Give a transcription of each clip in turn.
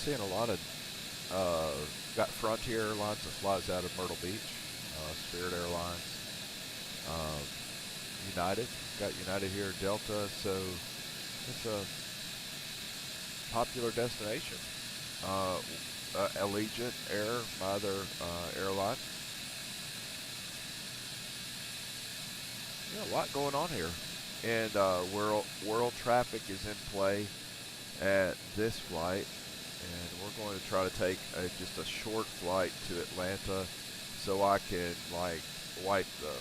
seeing a lot of, got Frontier Airlines that flies out of Myrtle Beach, Spirit Airlines, United, got United here, Delta, so it's a popular destination. Allegiant Air, my other airline. Yeah, a lot going on here. And world traffic is in play at this flight. And we're going to try to take just a short flight to Atlanta so I can like wipe the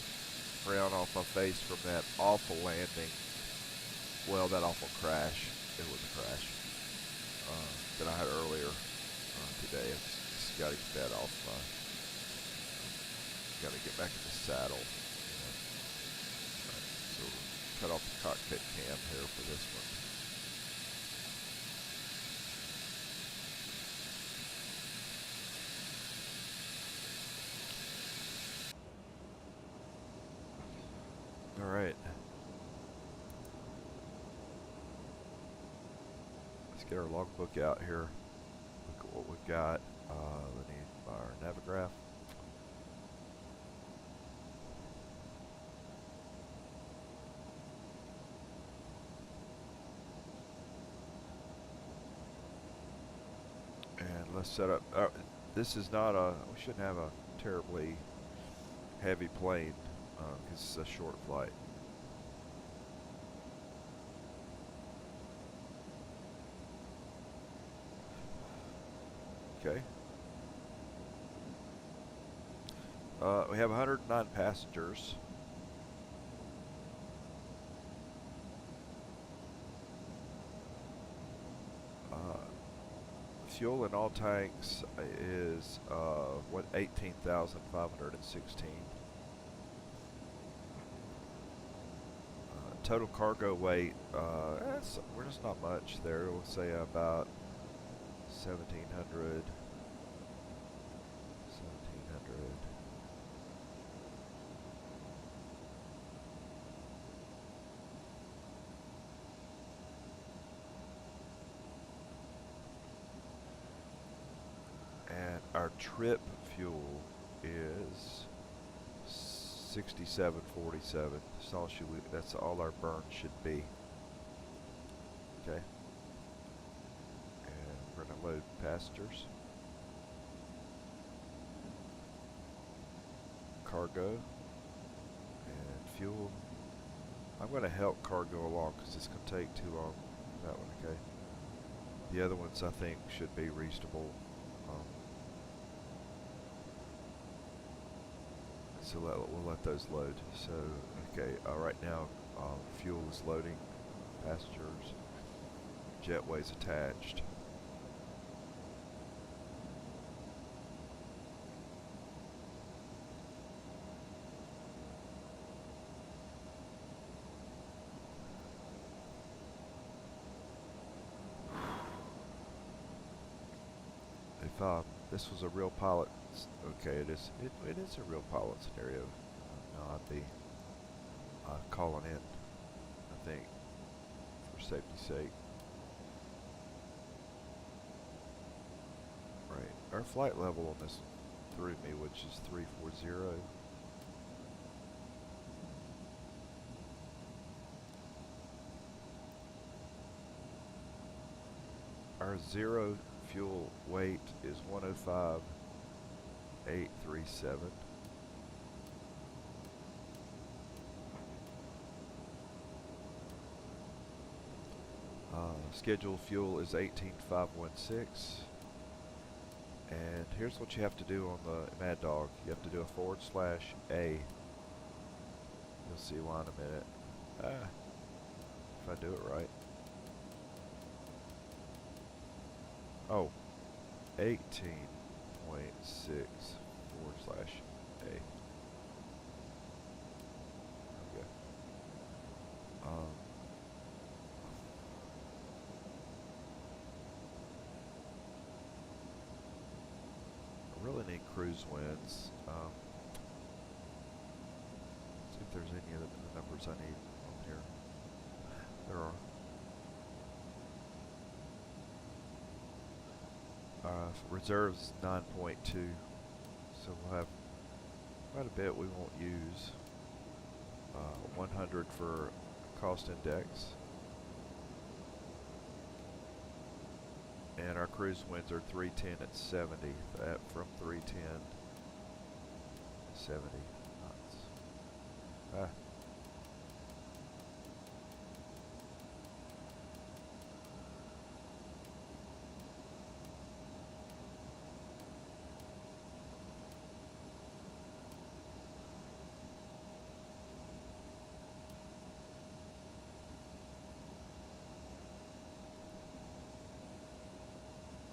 frown off my face from that awful landing. Well, that awful crash. It was a crash that I had earlier today. It's got to get that off. Got to get back in the saddle. Right, so we'll cut off the cockpit cam here for this one. All right. Let's get our logbook out here. Look at what we've got. We need our Navigraph. And let's set up. This is not a. We shouldn't have a terribly heavy plane because it's a short flight. Okay. We have 109 passengers. Fuel in all tanks is 18,516. Total cargo weight, we're just not much there. We'll say about 1,700. And our trip fuel is 67.47. That's all our burn should be. Okay. And we're gonna load passengers, cargo, and fuel. I'm gonna help cargo along because it's gonna take too long. That one, okay. The other ones I think should be reasonable. So we'll let those load. So, okay, right now fuel is loading, passengers, jetway's attached. If this was a real pilot, okay, it is a real pilot scenario. No, I'd be calling in, I think, for safety's sake. Right, our flight level on this threw me, which is 340. Our zero fuel weight is 105,837. Scheduled fuel is 18,516. And here's what you have to do on the Mad Dog. You have to do a /A. You'll see why in a minute. If I do it right. Oh, 18.6 /A. Okay. I really need cruise winds. See if there's any of the numbers I need on here. There are. Reserves 9.2, so we'll have quite a bit we won't use. 100 for cost index. And our cruise winds are 310 at 70, from 310, 70 knots. Ah.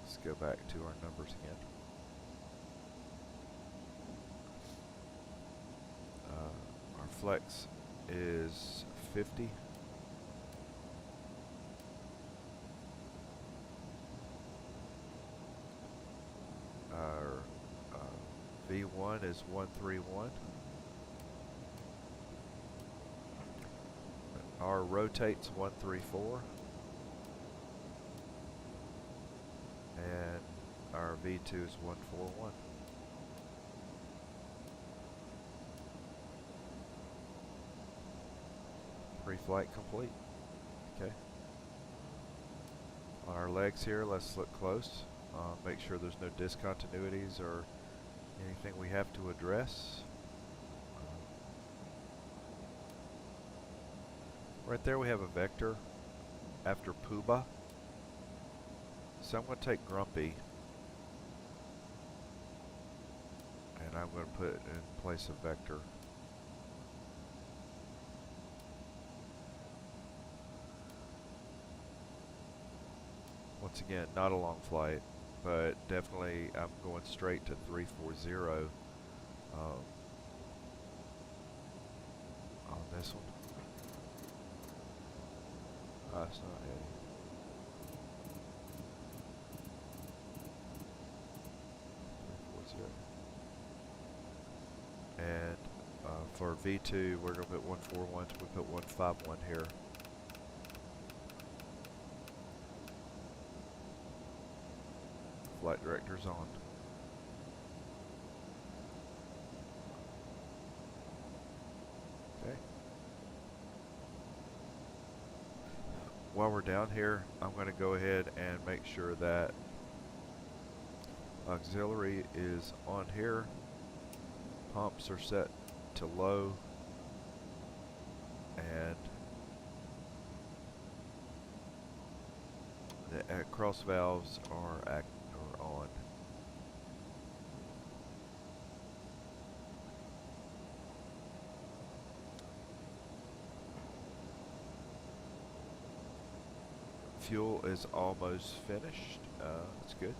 Let's go back to our numbers again. Our flex is 50. Our V1 is 131. Our rotate's 134. And our V2 is 141. Pre-flight complete. Okay. On our legs here, let's look close. Make sure there's no discontinuities or anything we have to address. Right there we have a vector after Puba. So I'm going to take Grumpy and I'm going to put it in place of Vector. Once again, not a long flight, but definitely I'm going straight to 340 on this one. It's not heavy. And for V2, we're going to put 141, so we put 151 here. Flight director's on. Okay. While we're down here, I'm going to go ahead and make sure that auxiliary is on here. Pumps are set to low, and the cross valves are on. Fuel is almost finished. That's good.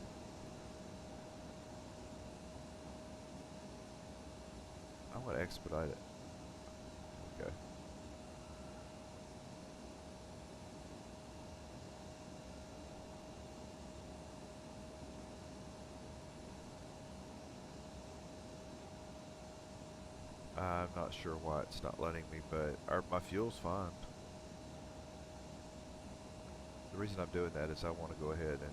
I'm going to expedite it. Okay. I'm not sure why it's not letting me, but my fuel's fine. The reason I'm doing that is I want to go ahead and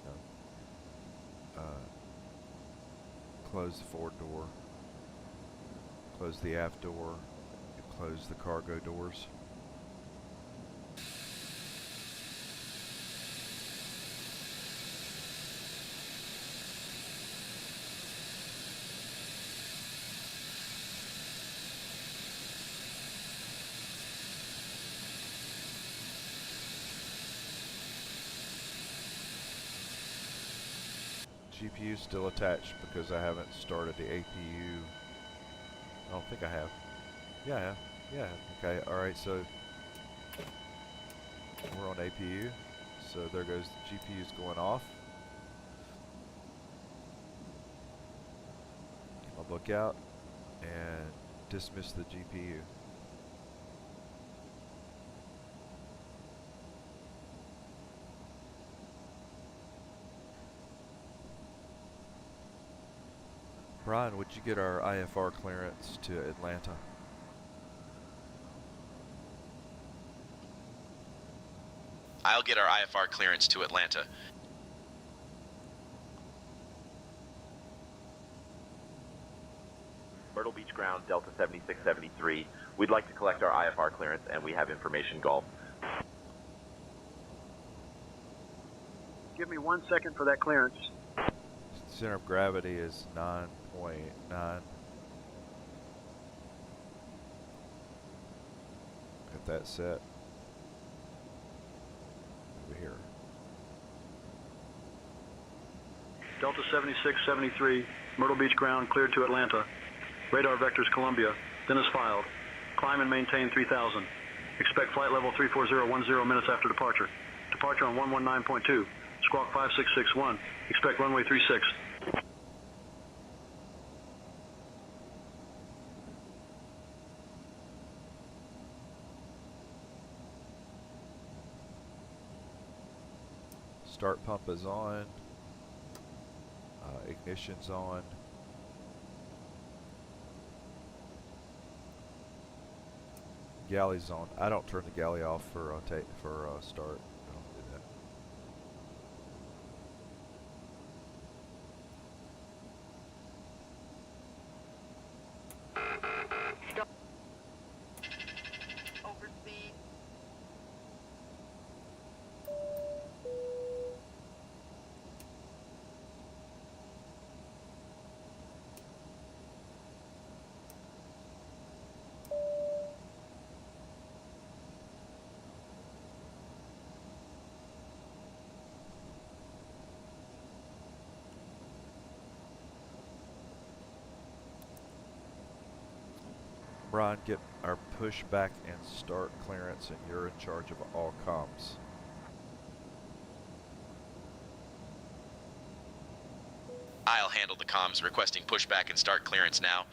close the forward door, close the aft door, and close the cargo doors. GPU is still attached because I haven't started the APU. I don't think I have. Yeah, I have. Yeah, okay, alright, so we're on APU. So there goes the GPU's going off. I'll look out and dismiss the GPU. Brian, would you get our IFR clearance to Atlanta? I'll get our IFR clearance to Atlanta. Myrtle Beach ground, Delta 7673. We'd like to collect our IFR clearance, and we have information Gulf. Give me 1 second for that clearance. Center of gravity is 9.9. Get that set. Over here. Delta 7673, Myrtle Beach ground, cleared to Atlanta. Radar vectors Columbia, then is filed. Climb and maintain 3000. Expect flight level 34010 minutes after departure. Departure on 119.2, squawk 5661. Expect runway 36. Start pump is on. Ignition's on. Galley's on. I don't turn the galley off for start. I don't do that. Overspeed. Brian, get our pushback and start clearance, and you're in charge of all comms. I'll handle the comms, requesting pushback and start clearance now.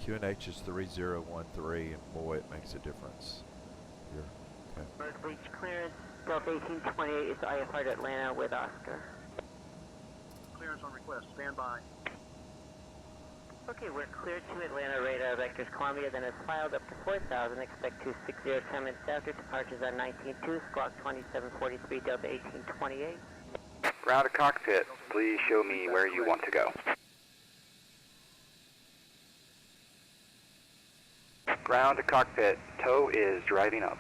QNH is 3013, and boy, it makes a difference. Here, okay. Myrtle Beach clearance, Delta 1828 is IFR to Atlanta with Oscar. Clearance on request, stand by. Okay, we're cleared to Atlanta, radar vectors Columbia, then is filed up to 4000, expect 260 10 minutes after, departures on 19.2, squawk 2743, Delta 1828. Ground to cockpit, please show me where you want to go. Ground to cockpit, tow is driving up.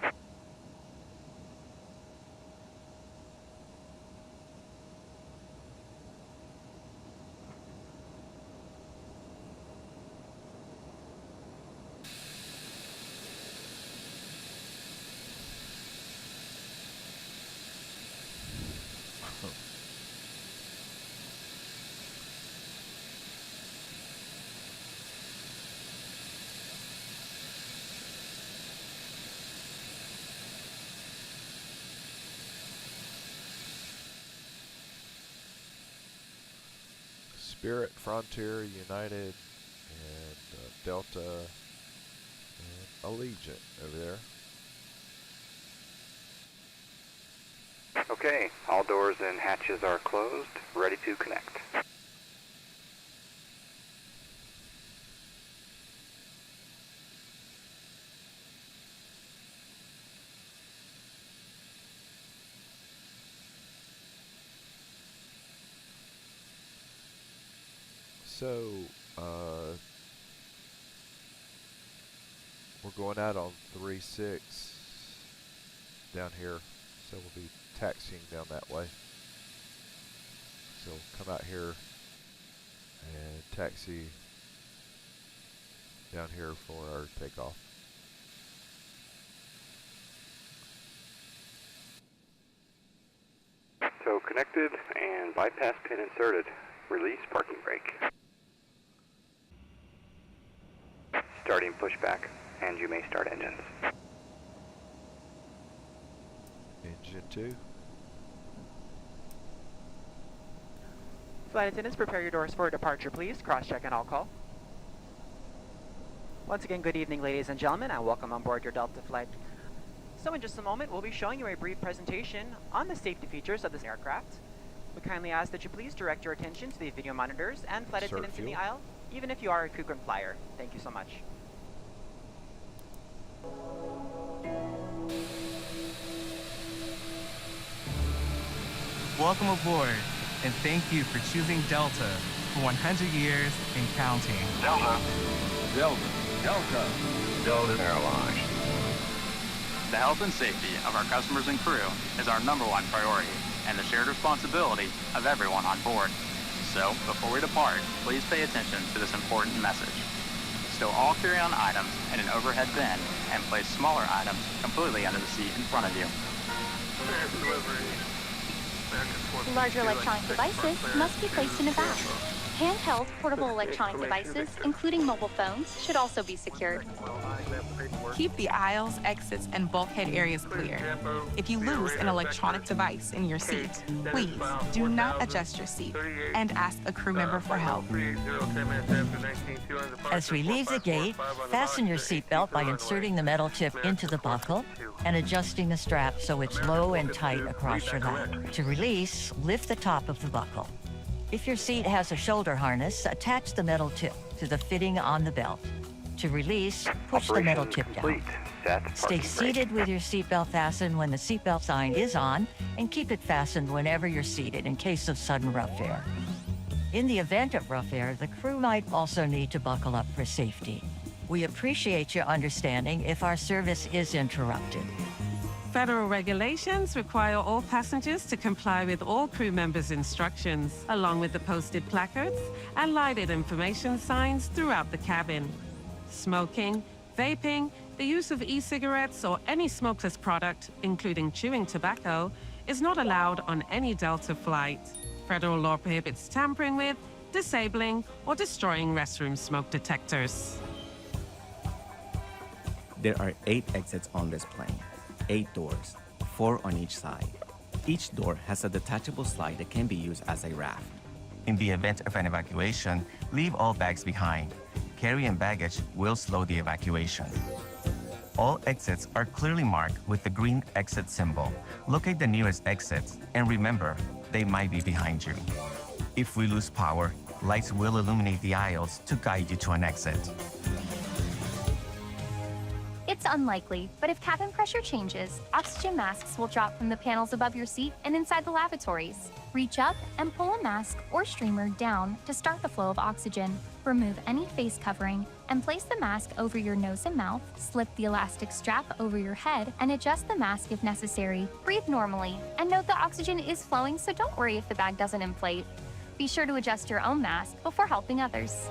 Spirit, Frontier, United, and Delta, and Allegiant over there. Okay, all doors and hatches are closed, ready to connect. So, we're going out on 3-6 down here, so we'll be taxiing down that way. So come out here and taxi down here for our takeoff. So connected and bypass pin inserted. Release parking brake. Starting pushback, and you may start engines. Engine 2. Flight attendants, prepare your doors for departure, please. Cross-check and all call. Once again, good evening, ladies and gentlemen, and welcome on board your Delta Flight So in just a moment, we'll be showing you a brief presentation on the safety features of this aircraft. We kindly ask that you please direct your attention to the video monitors and flight attendants in the aisle, even if you are a frequent flyer. Thank you so much. Welcome aboard, and thank you for choosing Delta for 100 years and counting. Delta. Delta. Delta. Delta Airlines. The health and safety of our customers and crew is our #1 priority and the shared responsibility of everyone on board. So, before we depart, please pay attention to this important message. Stow all carry-on items in an overhead bin and place smaller items completely under the seat in front of you. Larger electronic devices must be placed in a bag. Handheld portable electronic devices, including mobile phones, should also be secured. Keep the aisles, exits, and bulkhead areas clear. If you lose an electronic device in your seat, please do not adjust your seat and ask a crew member for help. As we leave the gate, fasten your seatbelt by inserting the metal tip into the buckle and adjusting the strap so it's low and tight across your lap. To release, lift the top of the buckle. If your seat has a shoulder harness, attach the metal tip to the fitting on the belt. To release, push the metal tip down. Stay seated with your seatbelt fastened when the seatbelt sign is on, and keep it fastened whenever you're seated in case of sudden rough air. In the event of rough air, the crew might also need to buckle up for safety. We appreciate your understanding if our service is interrupted. Federal regulations require all passengers to comply with all crew members' instructions, along with the posted placards and lighted information signs throughout the cabin. Smoking, vaping, the use of e-cigarettes or any smokeless product, including chewing tobacco, is not allowed on any Delta flight. Federal law prohibits tampering with, disabling, or destroying restroom smoke detectors. There are 8 exits on this plane. 8 doors, 4 on each side. Each door has a detachable slide that can be used as a raft. In the event of an evacuation, leave all bags behind. Carry-in baggage will slow the evacuation. All exits are clearly marked with the green exit symbol. Locate the nearest exits and remember, they might be behind you. If we lose power, lights will illuminate the aisles to guide you to an exit. It's unlikely, but if cabin pressure changes, oxygen masks will drop from the panels above your seat and inside the lavatories. Reach up and pull a mask or streamer down to start the flow of oxygen. Remove any face covering and place the mask over your nose and mouth, slip the elastic strap over your head, and adjust the mask if necessary. Breathe normally, and note the oxygen is flowing, so don't worry if the bag doesn't inflate. Be sure to adjust your own mask before helping others.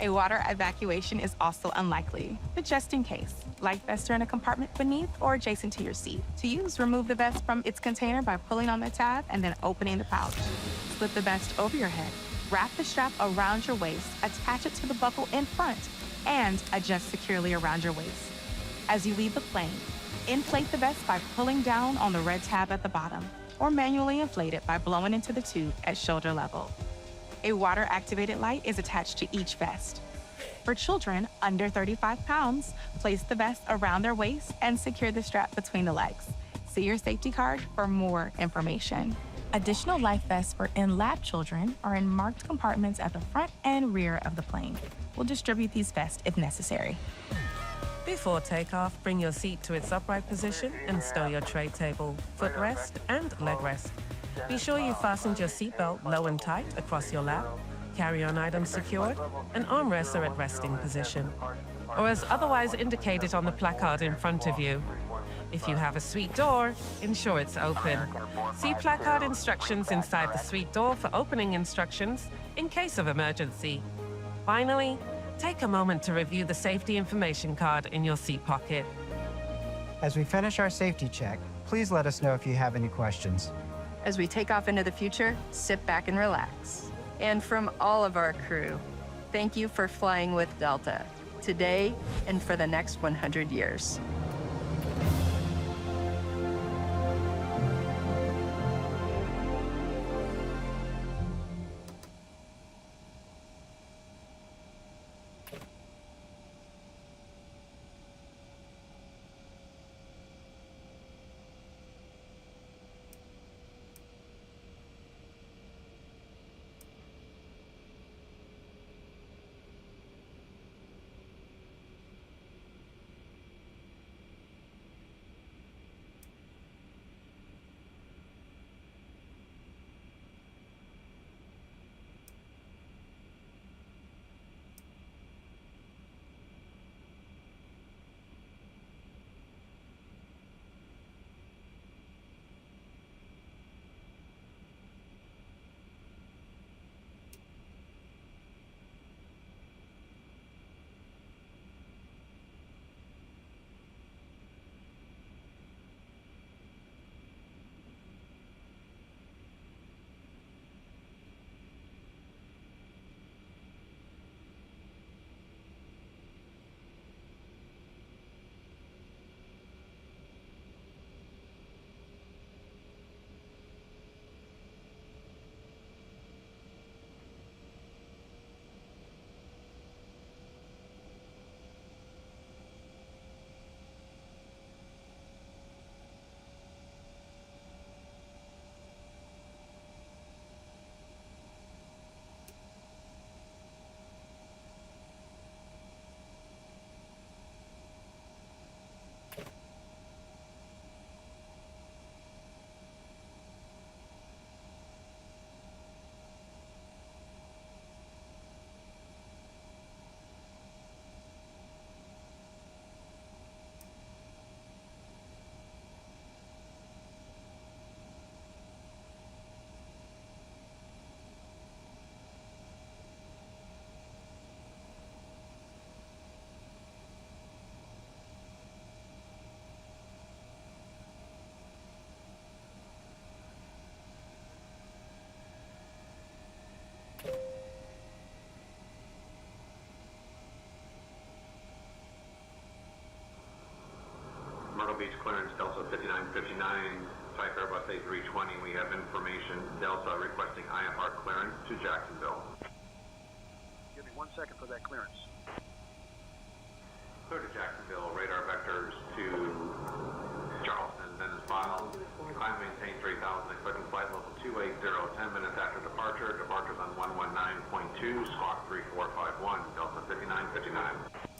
A water evacuation is also unlikely, but just in case, life vests are in a compartment beneath or adjacent to your seat. To use, remove the vest from its container by pulling on the tab and then opening the pouch. Slip the vest over your head, wrap the strap around your waist, attach it to the buckle in front, and adjust securely around your waist. As you leave the plane, inflate the vest by pulling down on the red tab at the bottom, or manually inflate it by blowing into the tube at shoulder level. A water-activated light is attached to each vest. For children under 35 pounds, place the vest around their waist and secure the strap between the legs. See your safety card for more information. Additional life vests for in-lab children are in marked compartments at the front and rear of the plane. We'll distribute these vests if necessary. Before takeoff, bring your seat to its upright position and stow your tray table, footrest, and leg rest. Be sure you fastened your seatbelt low and tight across your lap, carry-on items secured, and armrests are at resting position, or as otherwise indicated on the placard in front of you. If you have a suite door, ensure it's open. See placard instructions inside the suite door for opening instructions in case of emergency. Finally, take a moment to review the safety information card in your seat pocket. As we finish our safety check, please let us know if you have any questions. As we take off into the future, sit back and relax. And from all of our crew, thank you for flying with Delta, today and for the next 100 years. Myrtle Beach clearance, Delta 5959, type Airbus A320. We have information, Delta requesting IFR clearance to Jacksonville. Give me 1 second for that clearance. Clear to Jacksonville, radar vectors to Charleston, then is filed. Climb maintain 3000, expecting flight level 280, 10 minutes after departure. Departures on 119.2, squawk 3451, Delta 5959.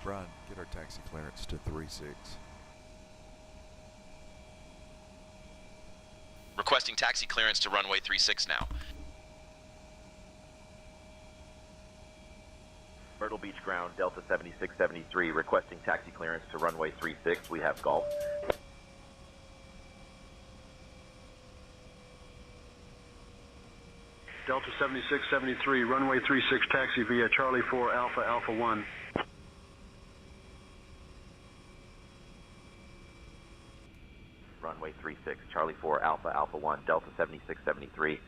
Brian, get our taxi clearance to 36. Requesting taxi clearance to runway 36 now. Myrtle Beach ground, Delta 7673, requesting taxi clearance to runway 36. We have Gulf. Delta 7673, runway 36 taxi via Charlie 4 Alpha Alpha 1. Runway 36, Charlie 4 Alpha Alpha 1, Delta 7673.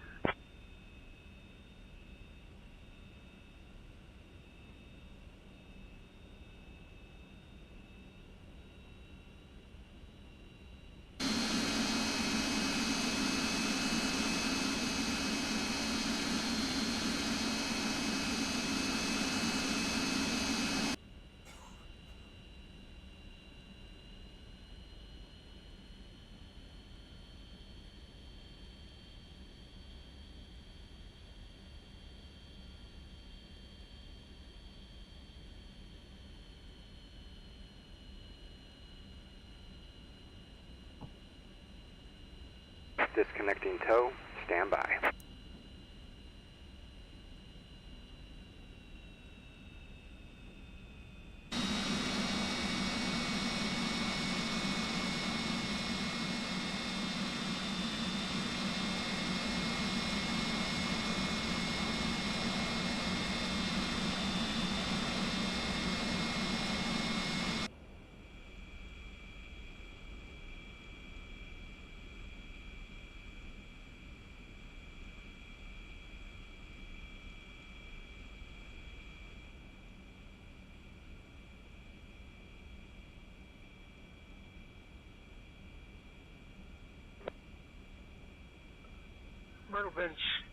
Disconnecting tow, stand by.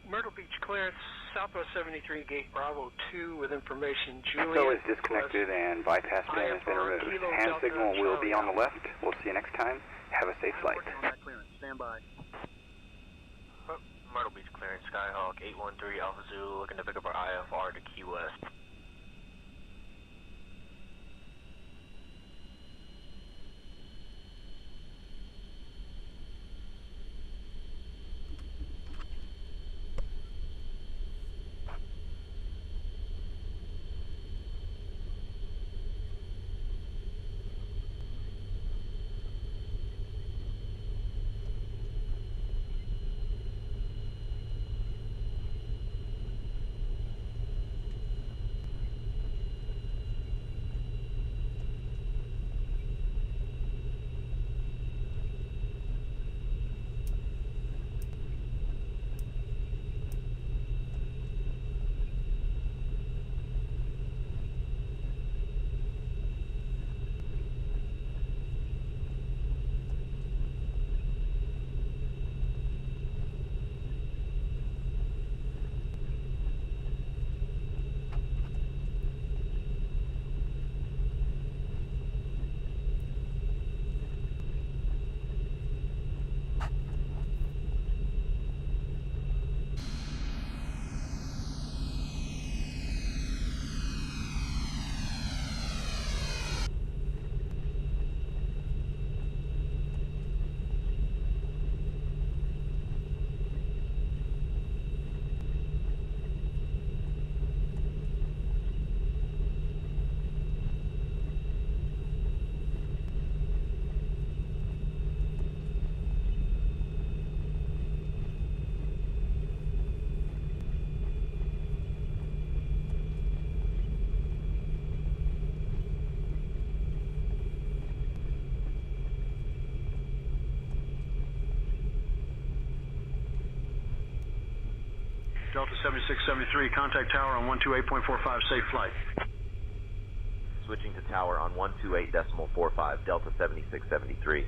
Myrtle Beach clearance, Southwest 73, Gate Bravo 2 with information. Juliet. So is disconnected and bypass pin has been removed. Hand signal will be on the left. We'll see you next time. Have a safe flight. Stand by. Myrtle Beach clearance, Skyhawk 813 Alpha Zulu, looking to pick up our IFR to Key West. Delta 7673, contact tower on 128.45, safe flight. Switching to tower on 128.45, Delta 7673.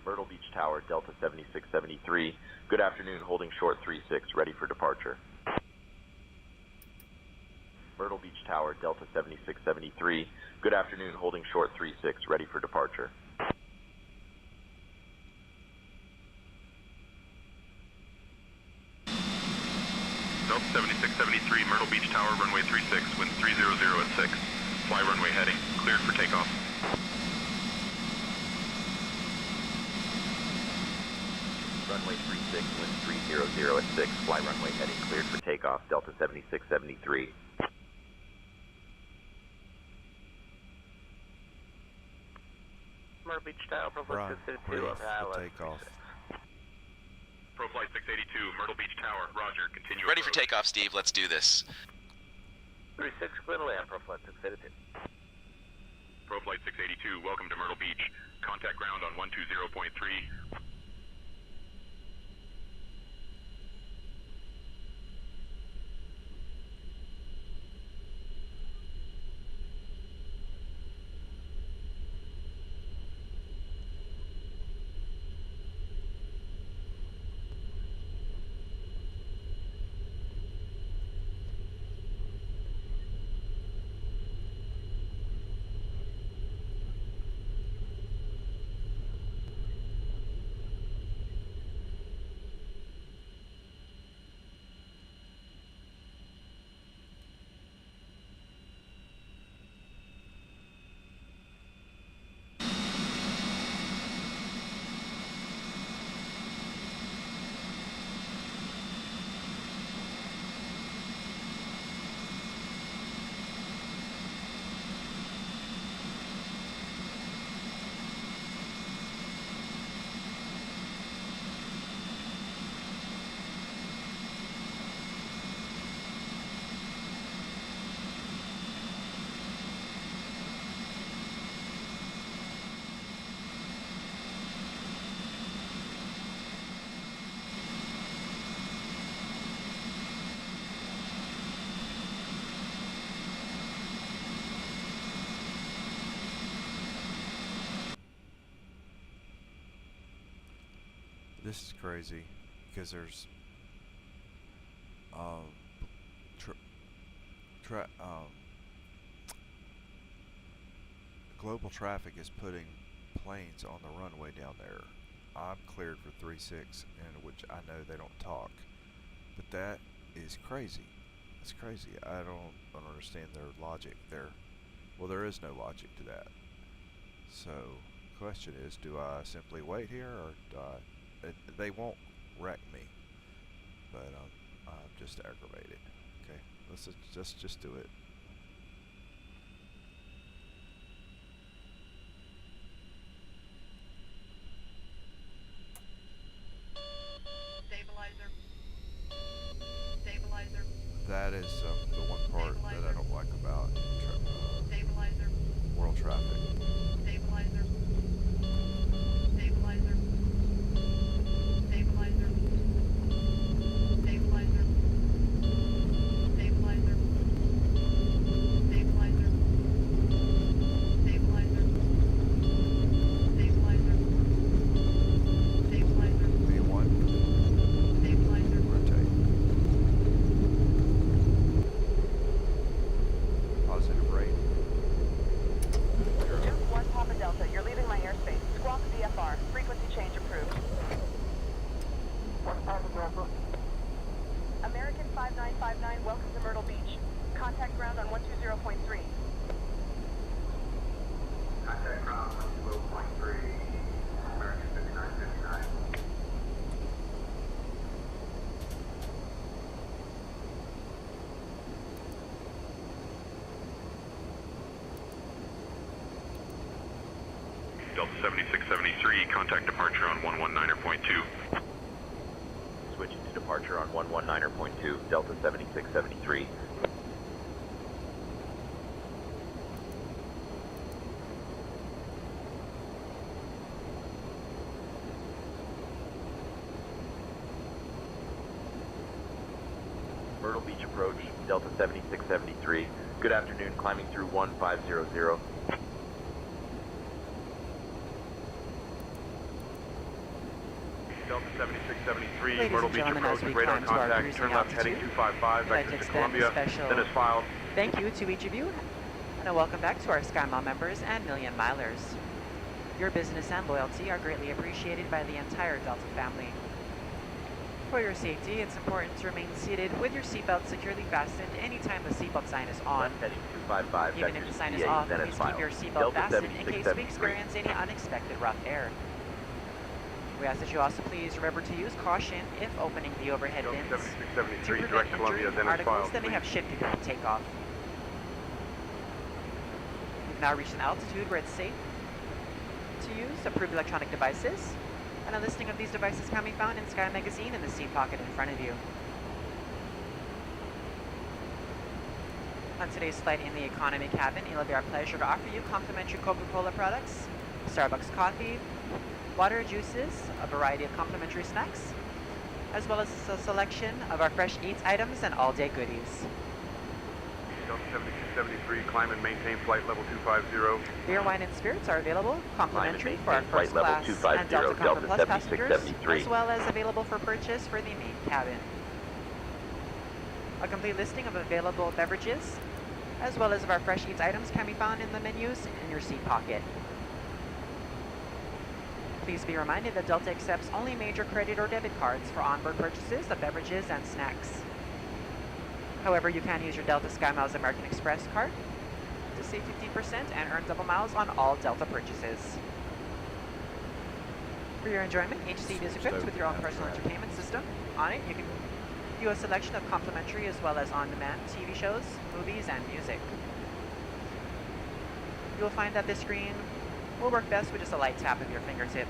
Myrtle Beach Tower, Delta 7673. Good afternoon, holding short 36, ready for departure. Myrtle Beach Tower, Delta 7673. Good afternoon, holding short 36, ready for departure. Delta 7673, Myrtle Beach Tower, runway 36, wind 300 at 6. Fly runway heading, cleared for takeoff. Runway 36, wind 300 at 6. Fly runway heading, cleared for takeoff. Delta 7673. Myrtle Beach Tower, Profile 682. Takeoff. ProFlight 682, Myrtle Beach Tower, roger, continue. Ready for takeoff, Steve. Let's do this. 36, clear to land, ProFlight 682. ProFlight 682, welcome to Myrtle Beach. Contact ground on 120.3. This is crazy because there's global traffic is putting planes on the runway down there. I'm cleared for 36, and which I know they don't talk, but that is crazy. That's crazy. I don't understand their logic there. Well, there is no logic to that. So, question is, do I simply wait here, or do I? They won't wreck me, but I'm just aggravated. Okay, let's just do it. Stabilizer. That is the one part that I don't like about world traffic. Stabilizer. Stabilizer. Stabilizer. Stabilizer. Stabilizer. Stabilizer. Stabilizer. Stabilizer. Stabilizer. B1. Stabilizer. Rotate. Positive rate. Duke 1 Papa Delta, you're leaving my airspace. Squawk VFR. Frequency change approved. 1 Papa Delta. American 5959, welcome to Myrtle Beach. Contact ground on 120.3. Contact ground 120.3, American 5959. Delta 7673, contact departure on 119.2. Switching to departure on 119.2, Delta 7673. Delta 7673, contact departure on 119.2. Switching to departure on 119.2, Delta 7673. 119.2, Myrtle Beach approach, Delta 7673. Good afternoon, climbing through 1500. Delta 7673, Ladies Myrtle and Beach gentlemen, approach, as we radar climb to our contact, cruising turn left heading altitude, 255, we'd like vectors to to extend Columbia, a special then is filed. thank you to each of you, and a welcome back to our SkyMile members and Million Milers. Your business and loyalty are greatly appreciated by the entire Delta family. For your safety, it's important to remain seated with your seatbelt securely fastened anytime the seatbelt sign is on. Left heading 255, Even if vectors the to sign is PA, off, then please is keep filed. your seatbelt Delta fastened in case we 7673. experience any unexpected rough air. We ask that you also please remember to use caution if opening the overhead bins to 7673, prevent direct injury Columbia, from then is articles filed, that may have please. shifted during takeoff. We've now reached an altitude where it's safe to use approved electronic devices, and a listing of these devices can be found in Sky Magazine in the seat pocket in front of you. On today's flight in the economy cabin, it'll be our pleasure to offer you complimentary Coca-Cola products, Starbucks coffee, water, juices, a variety of complimentary snacks, as well as a selection of our fresh eats items and all-day goodies. Delta 7673, climb and maintain flight level 250. Beer, wine, and spirits are available complimentary for our flight first level class 250, and Delta Comfort Plus Delta passengers, 7673. as well as available for purchase for the main cabin. A complete listing of available beverages, as well as of our fresh eats items, can be found in the menus in your seat pocket. Please be reminded that Delta accepts only major credit or debit cards for onboard purchases of beverages and snacks. However, you can use your Delta SkyMiles American Express card to save 15% and earn double miles on all Delta purchases. For your enjoyment, each seat is equipped with your own personal entertainment system. On it, you can view a selection of complimentary as well as on-demand TV shows, movies, and music. You will find that this screen will work best with just a light tap of your fingertip.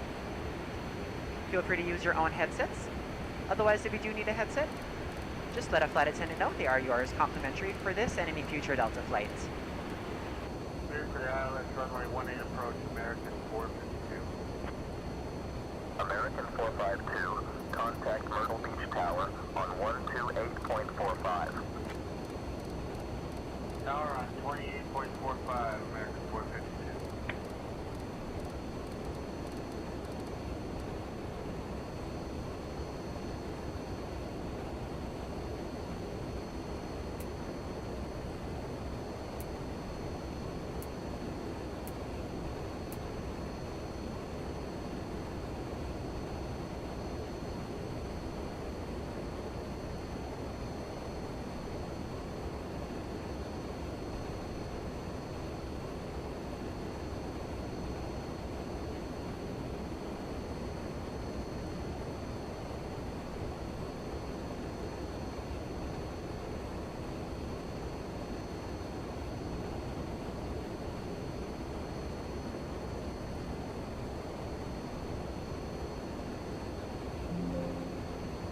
Feel free to use your own headsets. Otherwise, if you do need a headset, just let a flight attendant know they are yours complimentary for this and any future Delta flights. Clear for ILS runway 18 approach, American 452. American 452, contact Myrtle Beach Tower on 128.45. Tower on 28.45, American 452.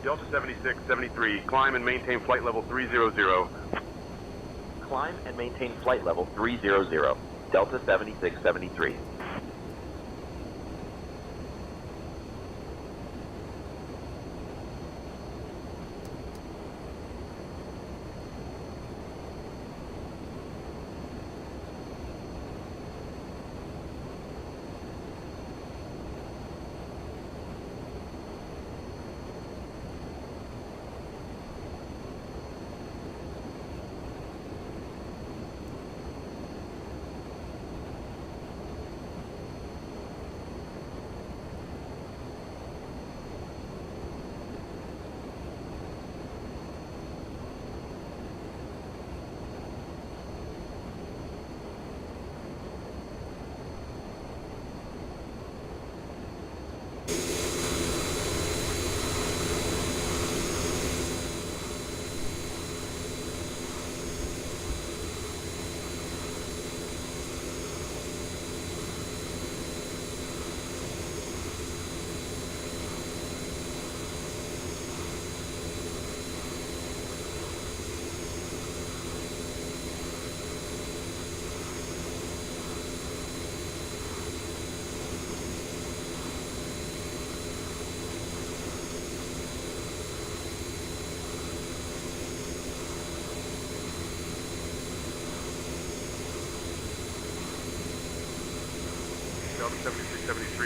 Delta 7673, climb and maintain flight level 300. Climb and maintain flight level 300, Delta 7673.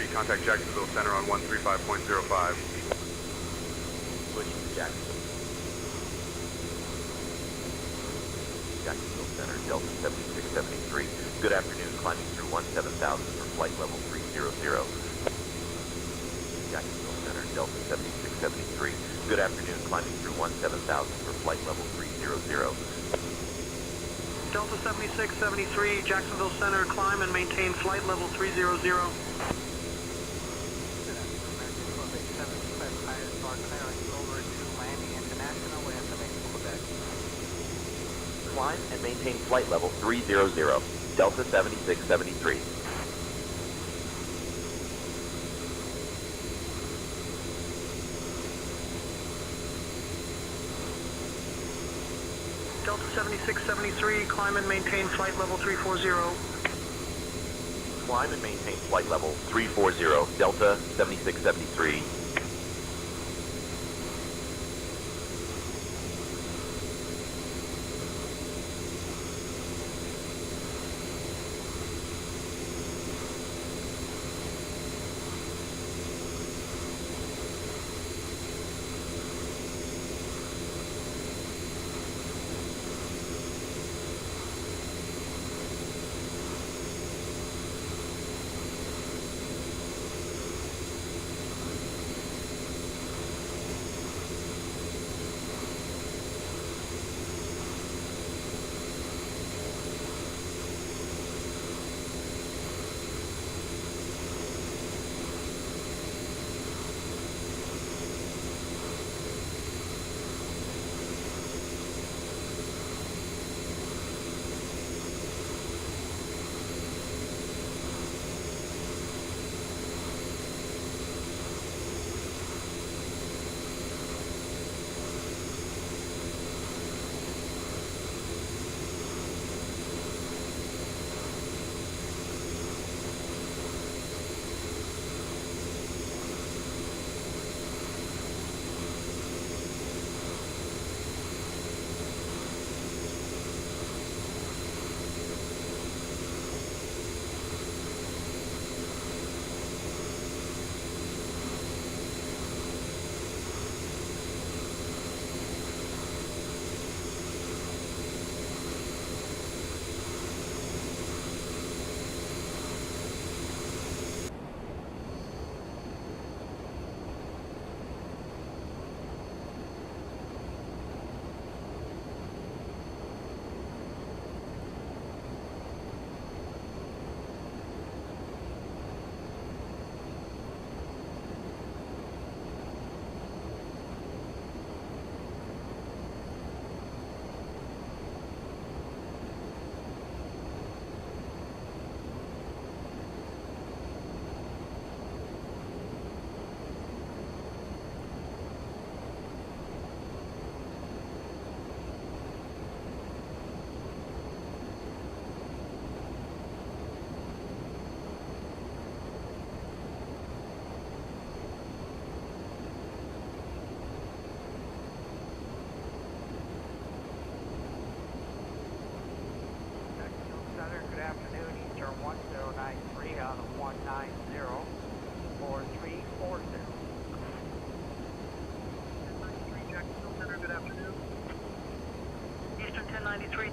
73, contact Jacksonville Center on 135.05. Switching to Jacksonville Center, Delta 7673. Good afternoon, climbing through 17,000 for flight level 300. Jacksonville Center, Delta 7673. Good afternoon, climbing through 17,000 for flight level 300. Delta 7673, Jacksonville Center, climb and maintain flight level 300. Climb and maintain flight level 300, Delta 7673. Delta 7673, climb and maintain flight level 340. Climb and maintain flight level 340, Delta 7673.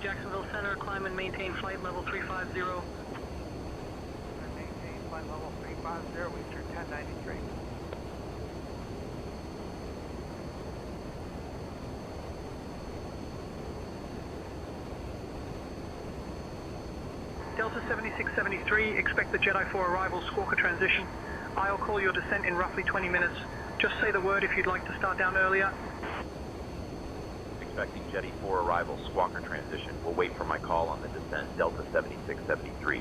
Jacksonville Center, climb and maintain flight level 350. Maintain flight level 350, Eastern 1093. Delta 7673, expect the Jedi 4 arrival, Squawker transition. I'll call your descent in roughly 20 minutes. Just say the word if you'd like to start down earlier. Expecting Jetty 4 arrival, Squawker transition. We'll wait for my call on the descent, Delta 7673.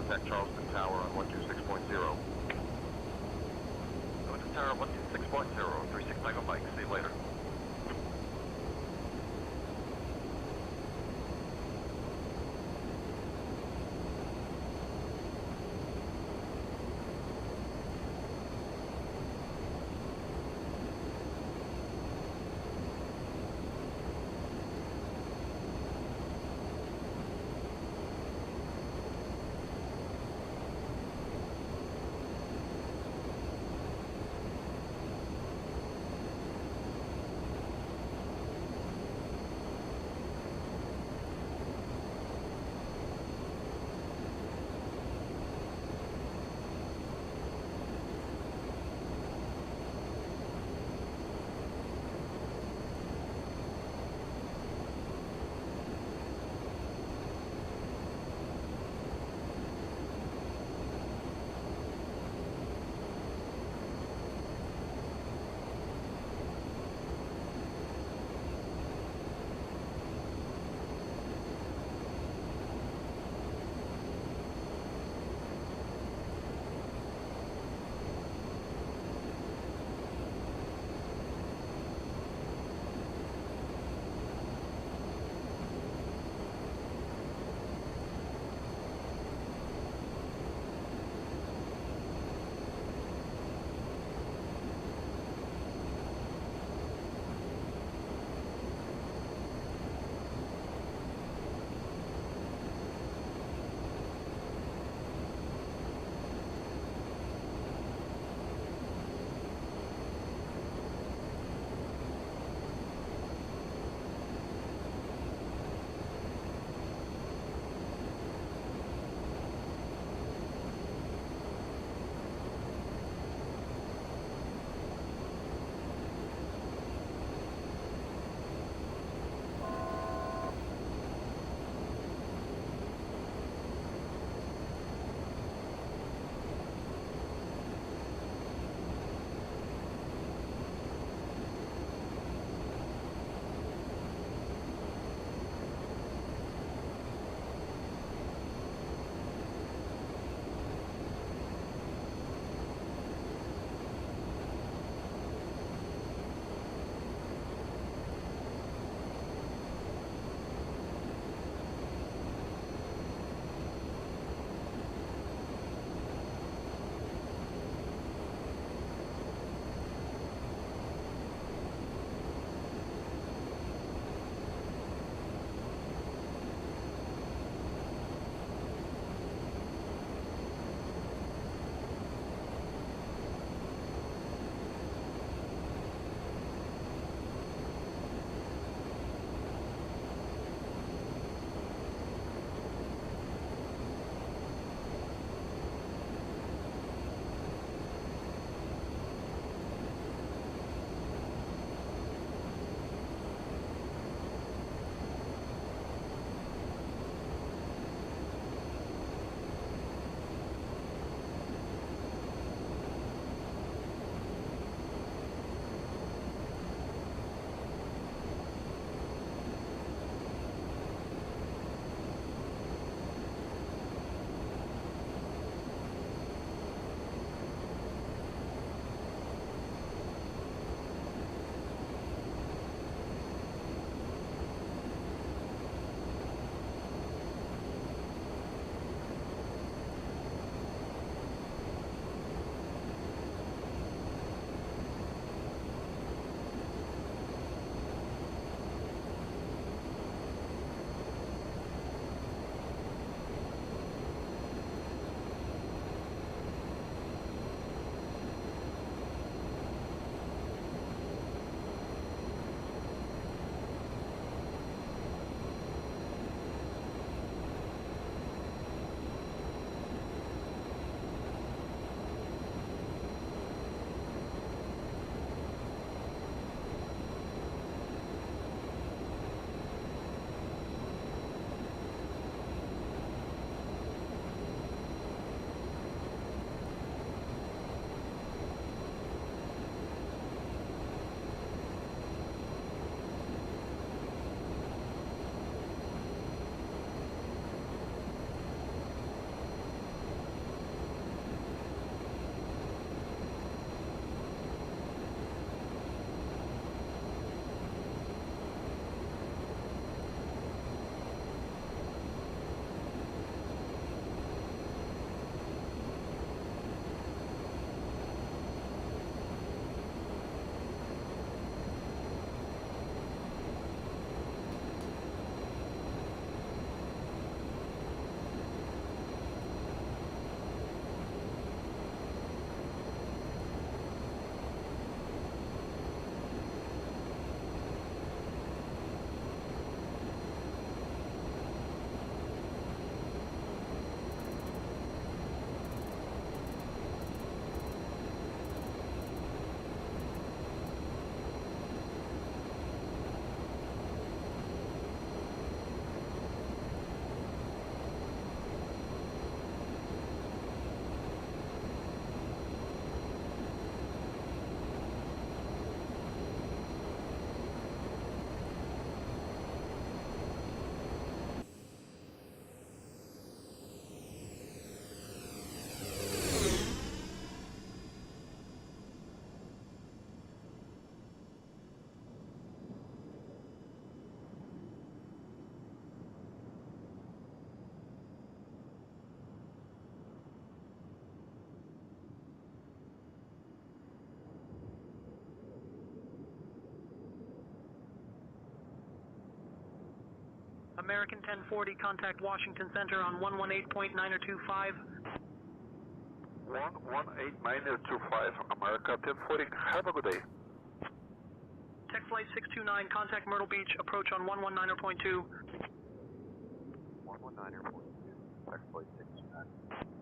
contact Charleston Tower on 126.0. Go to Tower 126.0, 36 megabikes. See you later. American 1040, contact Washington Center on 118.925. 118.925, America 1040. Have a good day. Tech Flight 629, contact Myrtle Beach, approach on 119.2. 119.2, Tech Flight 629.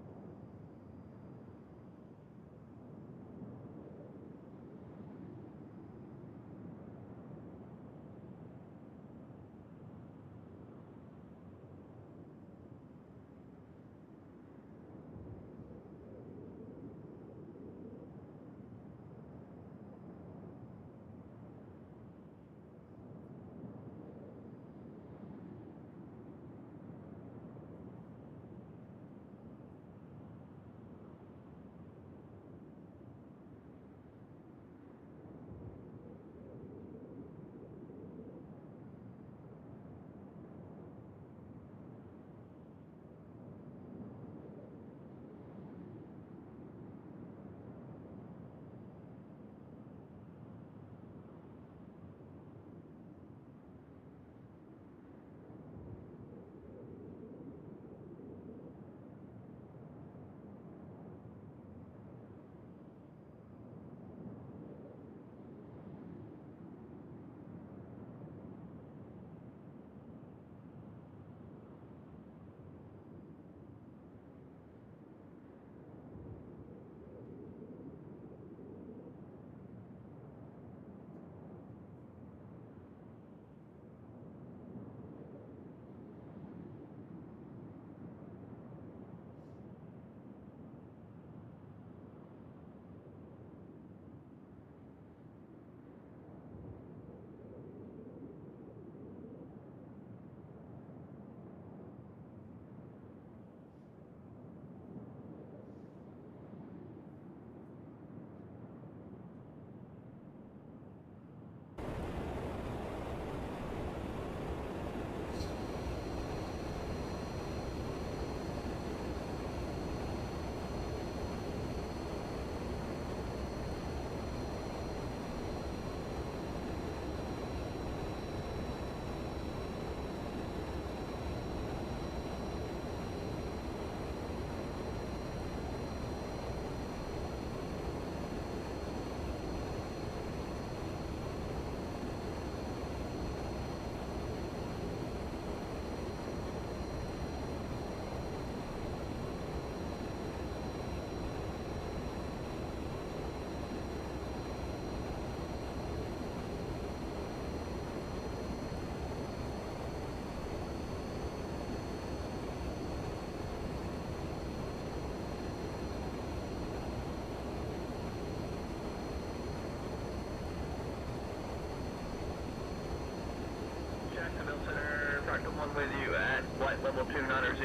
Practice 1 with you at flight level 290.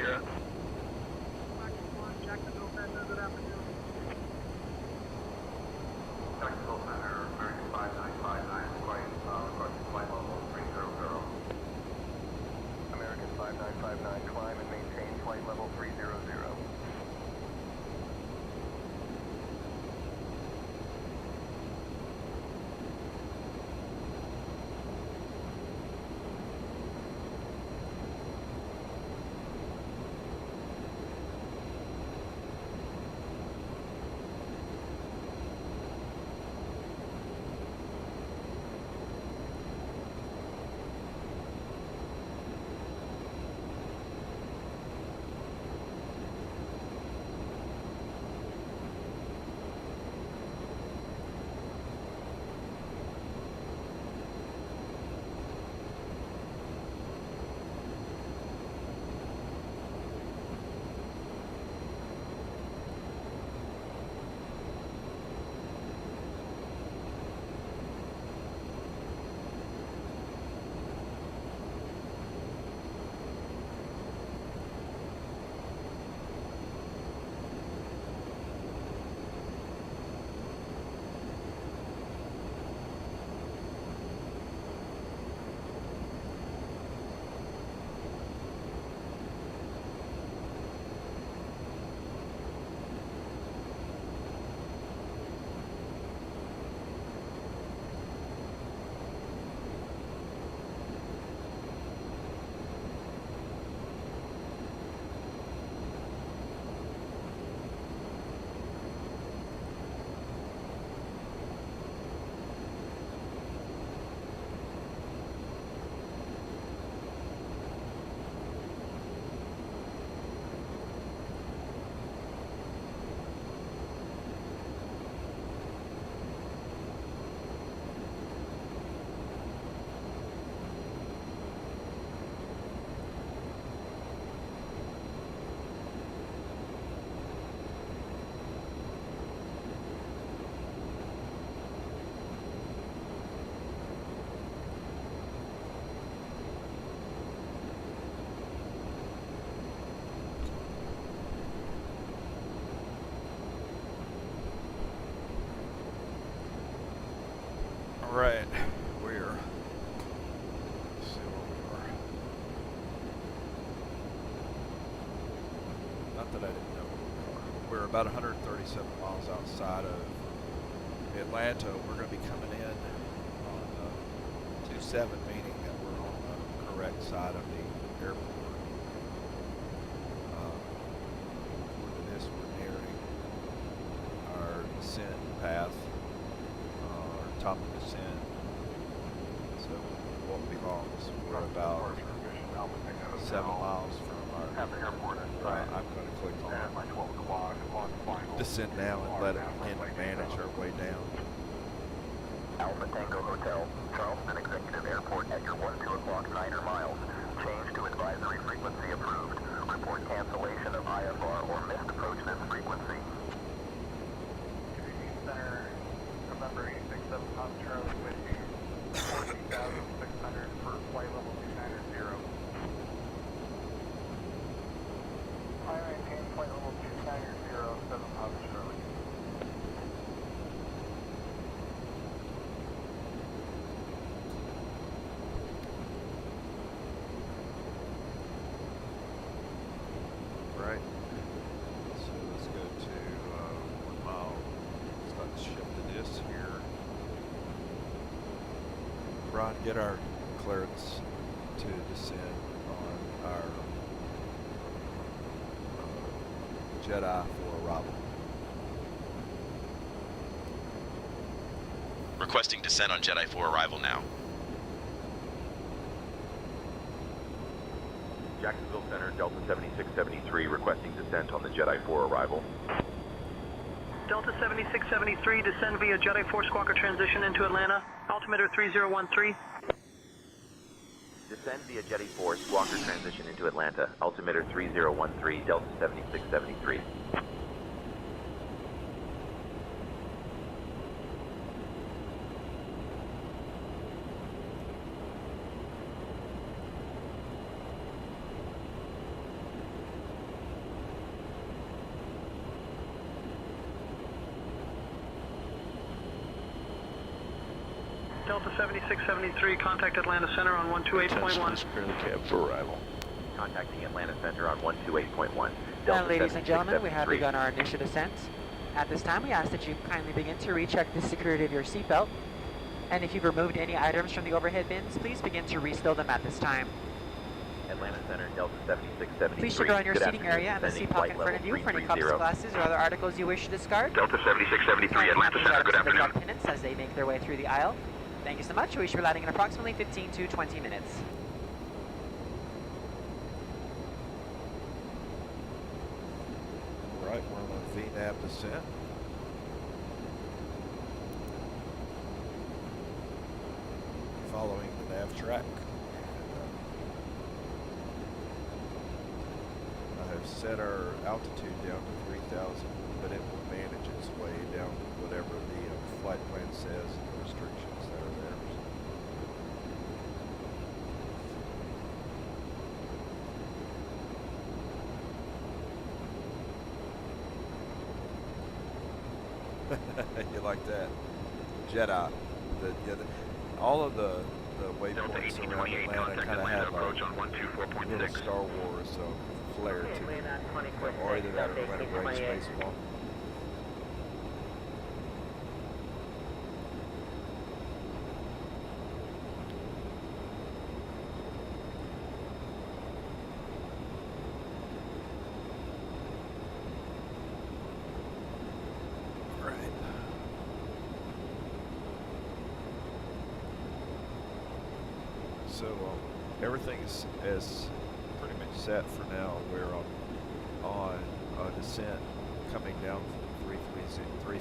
Jacksonville Center, good afternoon. Jacksonville Center, American 5959, requesting flight level 300. American 5959, climb and maintain flight level 300. Right, we're, let's see where we are. Not that I didn't know where we are. We're about 137 miles outside of Atlanta. We're going to be coming in on 27, meaning that we're on the correct side of the airport. According to this, we're nearing our descent path. Top of descent, so it won't be long. So we're about 7 miles from our airport. I'm going to click on descent now and let it begin to manage our way down. Alpha Tango Hotel, Charleston Executive Airport at your 12 o'clock 9er miles. Change to advisory frequency approved. Report cancellation of IFR or missed approach this frequency. Center, November 867 Tom Charlie with you. 14,600 for flight level 290. I maintain flight level 290, 7 Tom Charlie. Right. So let's go to 1 mile. Let's shift to this here. Brian, get our clearance to descend on our Jedi for arrival. Requesting descent on Jedi for arrival now. Jacksonville Center, Delta 7673, requesting descent on the Jedi 4 arrival. Delta 7673, descend via Jedi 4 Squawker transition into Atlanta, altimeter 3013. Descend via Jedi 4 Squawker transition into Atlanta, altimeter 3013, Delta 7673. Delta 7673, contact Atlanta Center on 128.1. Cab for arrival. Contacting Atlanta Center on 128.1. And ladies and gentlemen, we have begun our initial descent. At this time, we ask that you kindly begin to recheck the security of your seatbelt. And if you've removed any items from the overhead bins, please begin to restow them at this time. Atlanta Center, Delta 7673. Please check around your seating area and the seat pocket in front of you for any cups, glasses, or other articles you wish to discard. Delta 7673, Atlanta Center, good afternoon. Attendants as they make their way through the aisle. Thank you so much. We should be landing in approximately 15 to 20 minutes. Right, we're on a VNAV descent. Following the nav track. I have set our altitude down to 3,000, but it will manage its way down whatever the flight plan says and the restrictions that are there. You like that? Jedi. All of the waypoints around Atlanta kind of have a little Star Wars flair to them. Or either that or Atlanta Great Space Walk. So everything is pretty much set for now. We're on a descent coming down from 340,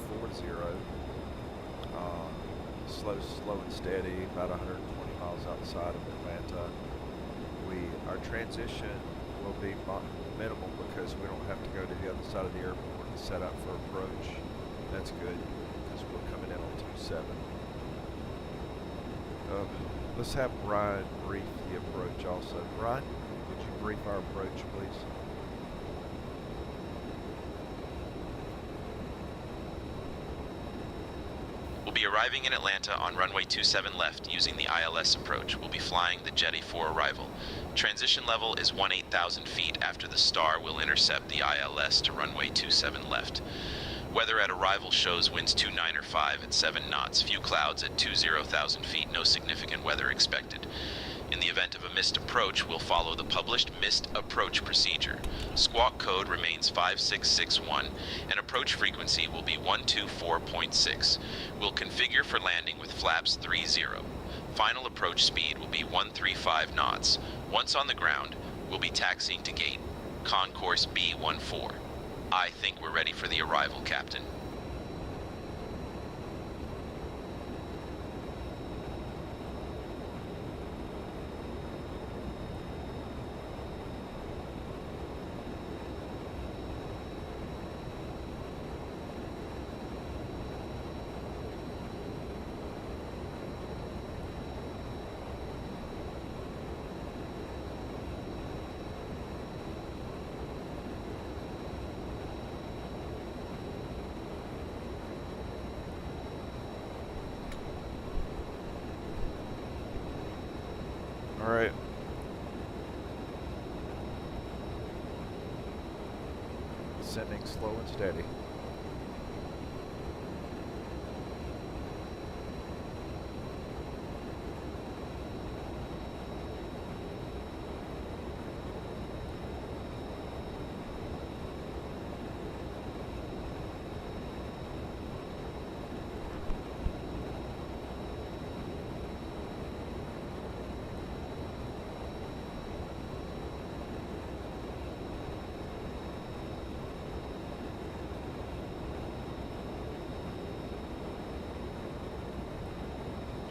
slow and steady, about 120 miles outside of Atlanta. Our transition will be minimal because we don't have to go to the other side of the airport and set up for approach. That's good because we're coming in on 27. Let's have Brian brief the approach also. Brian, would you brief our approach, please? be arriving in Atlanta on runway 27 left using the ILS approach. We'll be flying the Jet A4 arrival. Transition level is 18,000 feet. After the star, we'll intercept the ILS to runway 27 left. Weather at arrival shows winds 29 or 5 at 7 knots. Few clouds at 20,000 feet. No significant weather expected. In the event of a missed approach, we'll follow the published missed approach procedure. Squawk code remains 5661, and approach frequency will be 124.6. We'll configure for landing with flaps 30. Final approach speed will be 135 knots. Once on the ground, we'll be taxiing to gate concourse B14. I think we're ready for the arrival, Captain. All right. Sending slow and steady.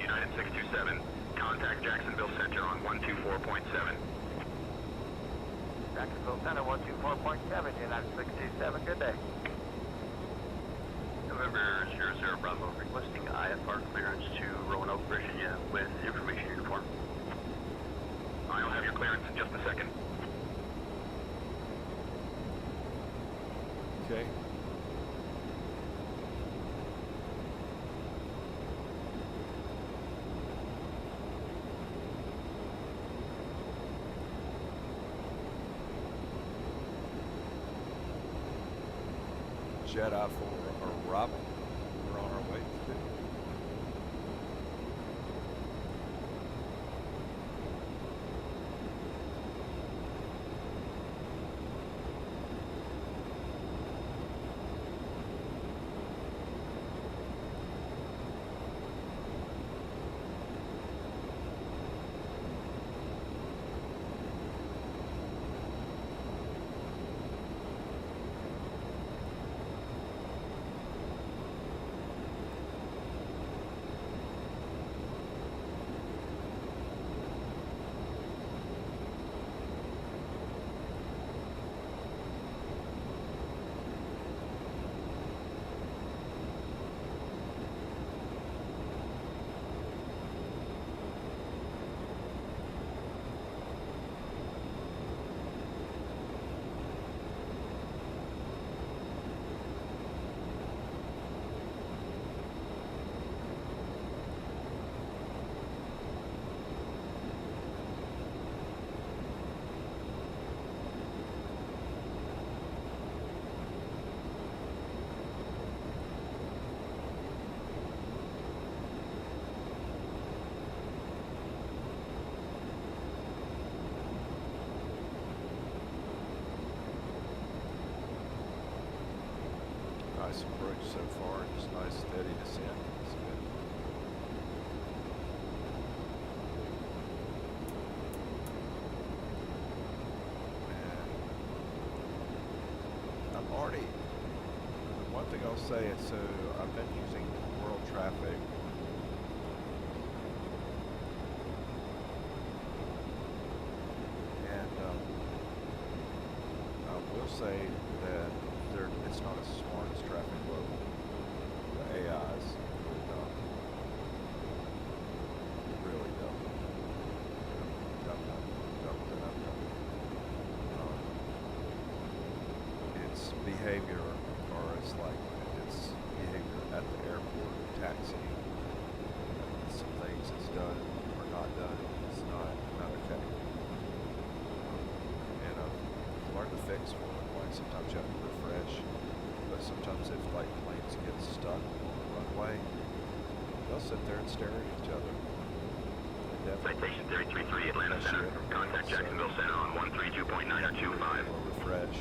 United 627, contact Jacksonville Center on 124.7. Jacksonville Center 124.7, United 627, good day. November 00 Bravo, requesting IFR clearance to Roanoke, Virginia with information uniform. I'll have your clearance in just a second. Okay. Jet out for arrival. We're on our way to. Nice approach so far, just nice steady descent. That's good. And I'm already, the one thing I'll say is, so I've been using world traffic. And I will say that it's not as smart as traffic level. The AIs really dumb. Its behavior, or it's like its behavior at the airport, taxiing, if like planes get stuck on the runway, they'll sit there and stare at each other. Citation 333 Atlanta Center. Contact Jacksonville Center on 132.925. Or refresh,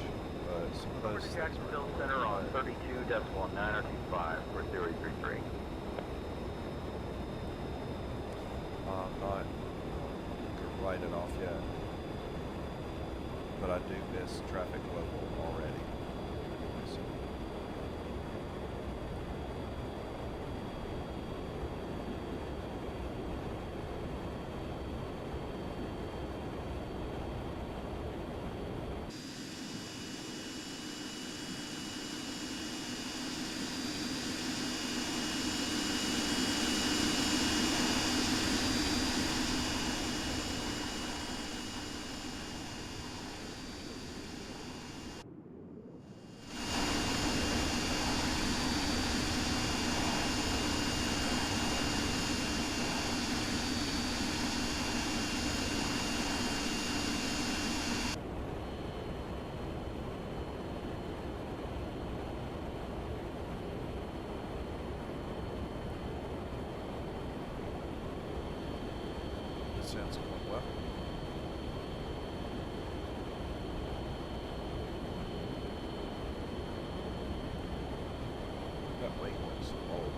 but some of those things Jacksonville Center on 32.925 for 033. I'm not going to write it off yet, but I do miss traffic global already. Sounds going well. That wing looks old.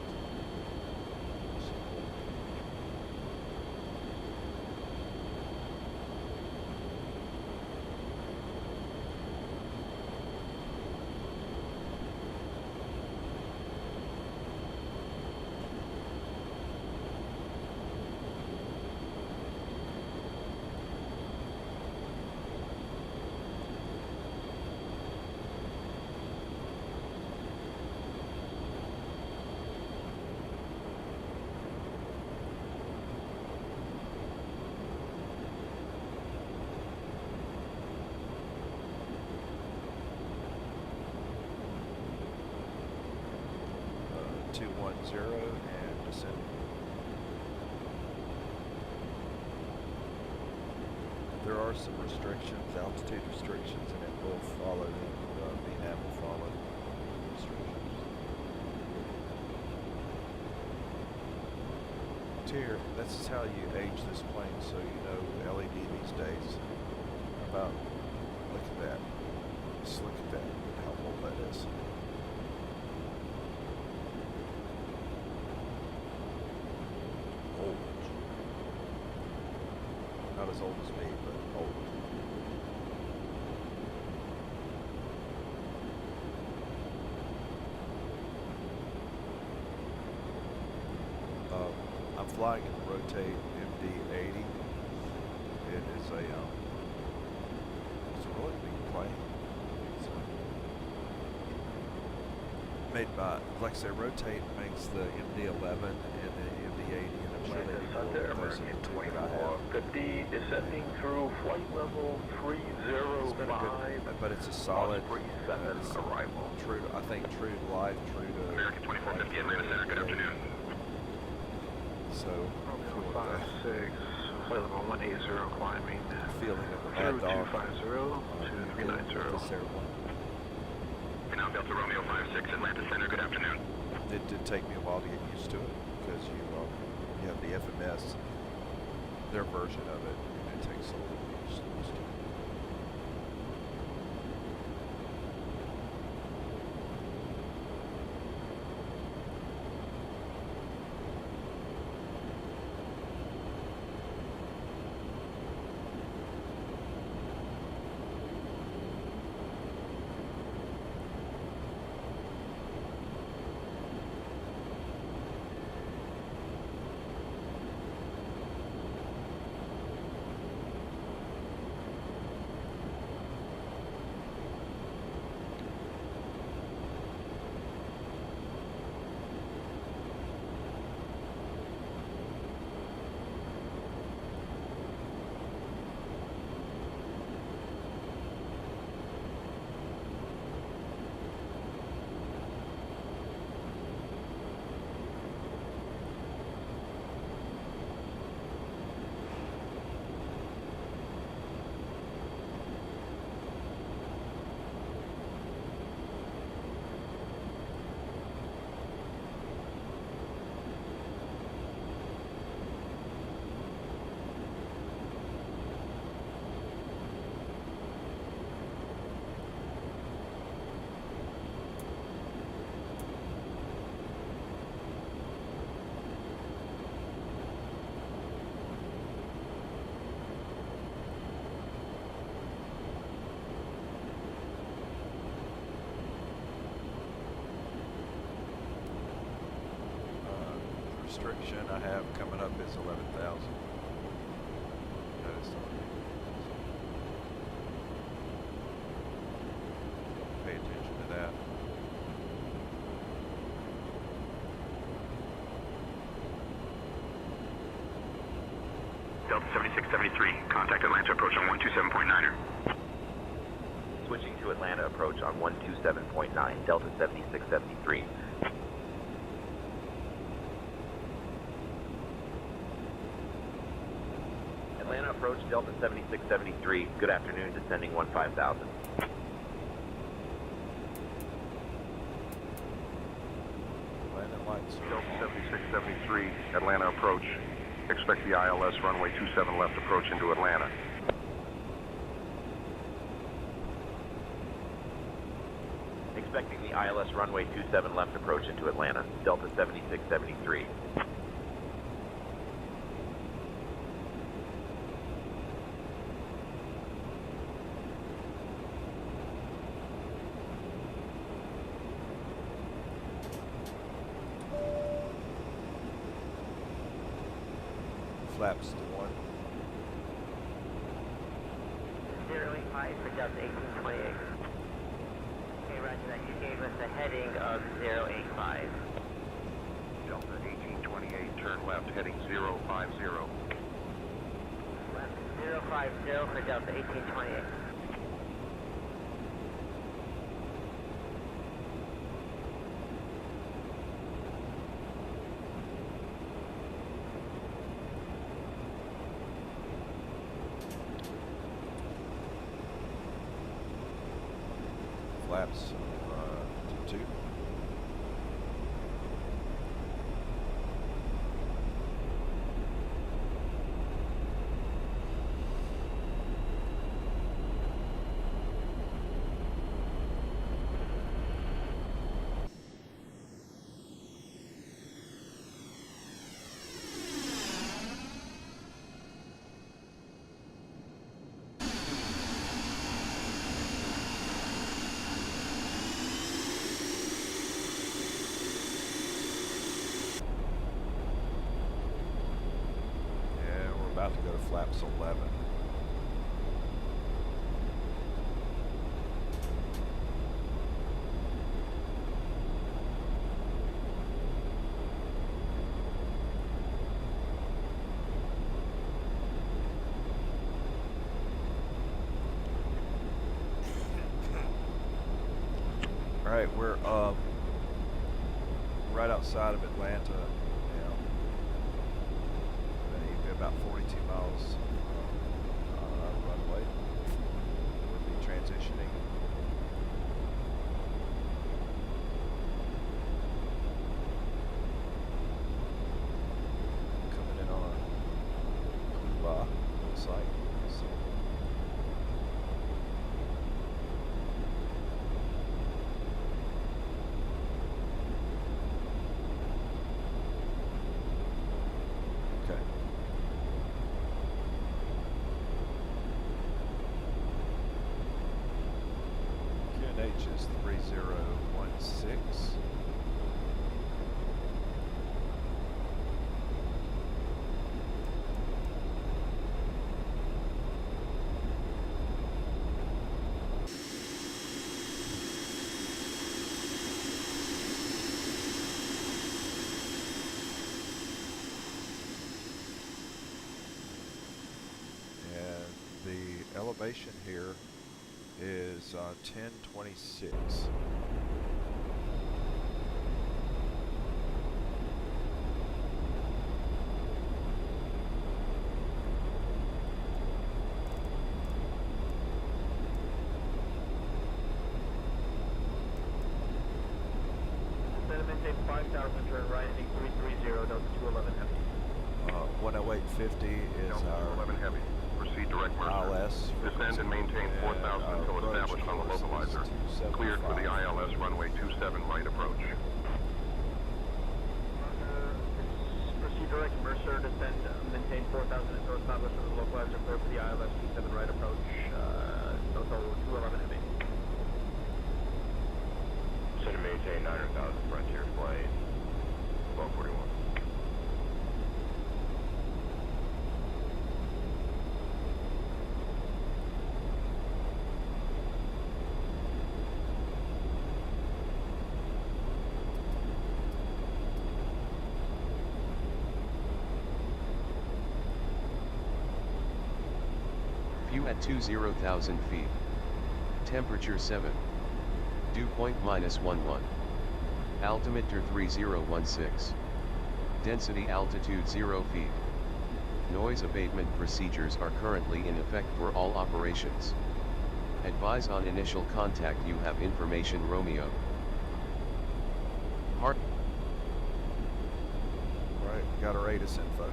And descend. There are some restrictions, altitude restrictions, and it will follow them. VNAV will follow restrictions. Here, this is how you age this plane, so you know LED these days. About, look at that. Just look at that, how old that is. Old. Not as old as me, but old. I'm flying in the Rotate MD-80. It is a it's a really big plane. It's made by, like I say, Rotate makes the MD-11 and the MD-80, and I'm sure they do more of those in the two that I have. 50 descending through flight level 305. But it's a solid, arrival. True to, I think true to life, true to American 2450 Atlanta Center, good afternoon. So, Romeo 56, flight level 180 climbing. Feeling of the Mad Dog. 250 to 390. This airplane. And now Delta Romeo 56 Atlanta Center, good afternoon. It did take me a while to get used to it because you have the FMS, their version of it, and it takes a little bit to get used to it. restriction I have coming up is 11,000. Notice pay attention to that. Delta 7673, contact Atlanta approach on 127.9er. Switching to Atlanta approach on 127.9, Delta 7673. Atlanta approach, Delta 7673. Good afternoon, descending 15,000. Landing lights. Delta 7673, Atlanta approach. Expect the ILS runway 27 left approach into Atlanta. Expecting the ILS runway 27 left approach into Atlanta, Delta 7673. Flaps to 1. 085 for Delta 1828. Okay, roger that. You gave us a heading of 085. Delta 1828, turn left, heading 050. Left 050 for Delta 1828. Flaps to 2. About to go to flaps 11. All right, we're right outside of Atlanta. About 42 miles runway. We'll be transitioning. Coming in on a Cuba, looks like. So. Okay. H is 3016. And the elevation here is 1026. Maintain 5,000, turn right, heading 330, Delta 211 heavy. 10850 is our 211 heavy. Proceed direct Mercer. ILS. Descend and maintain 4,000 until established on the localizer. Cleared for the ILS runway 27 right approach. Proceed direct Mercer, descend, maintain 4,000 until established on the localizer. Cleared for the ILS 27 right approach. Delta 211 heavy. Descend and maintain 900,000 Frontier Plane 1241. View at 20,000 feet. Temperature 7. Dew point -11. Altimeter 3016. Density altitude 0 feet. Noise abatement procedures are currently in effect for all operations. Advise on initial contact you have information Romeo. Heart. Right, we got our ATIS info.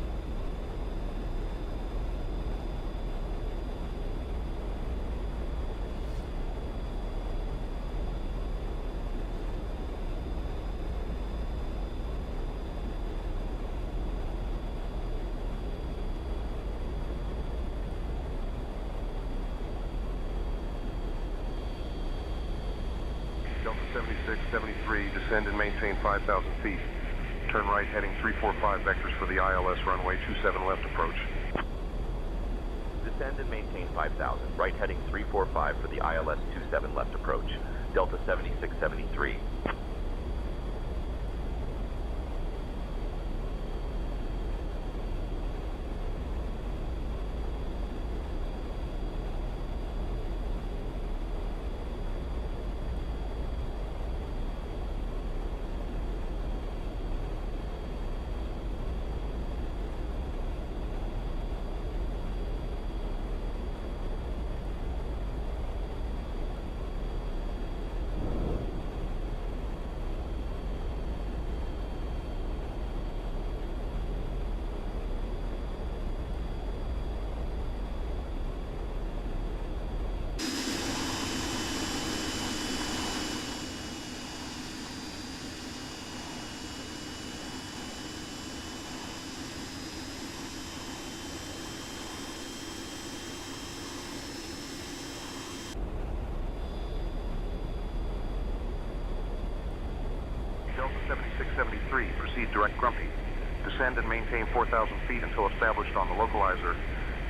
Delta 7673, descend and maintain 5,000 feet. Turn right heading 345 vectors for the ILS runway 27 left approach. Descend and maintain 5,000, right heading 345 for the ILS 27 left approach. Delta 7673. Delta 7673, proceed direct Grumpy. Descend and maintain 4,000 feet until established on the localizer.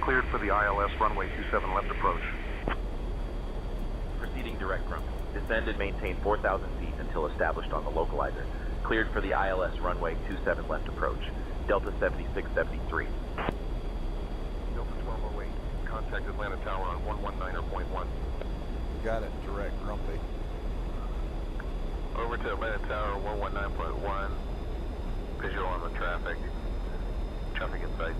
Cleared for the ILS runway 27 left approach. Proceeding direct Grumpy. Descend and maintain 4,000 feet until established on the localizer. Cleared for the ILS runway 27 left approach. Delta 7673. Delta 1208, contact Atlanta Tower on 119.1. Got it, direct Grumpy. Over to Atlanta Tower 119.1. Visual on the traffic. Traffic in sight.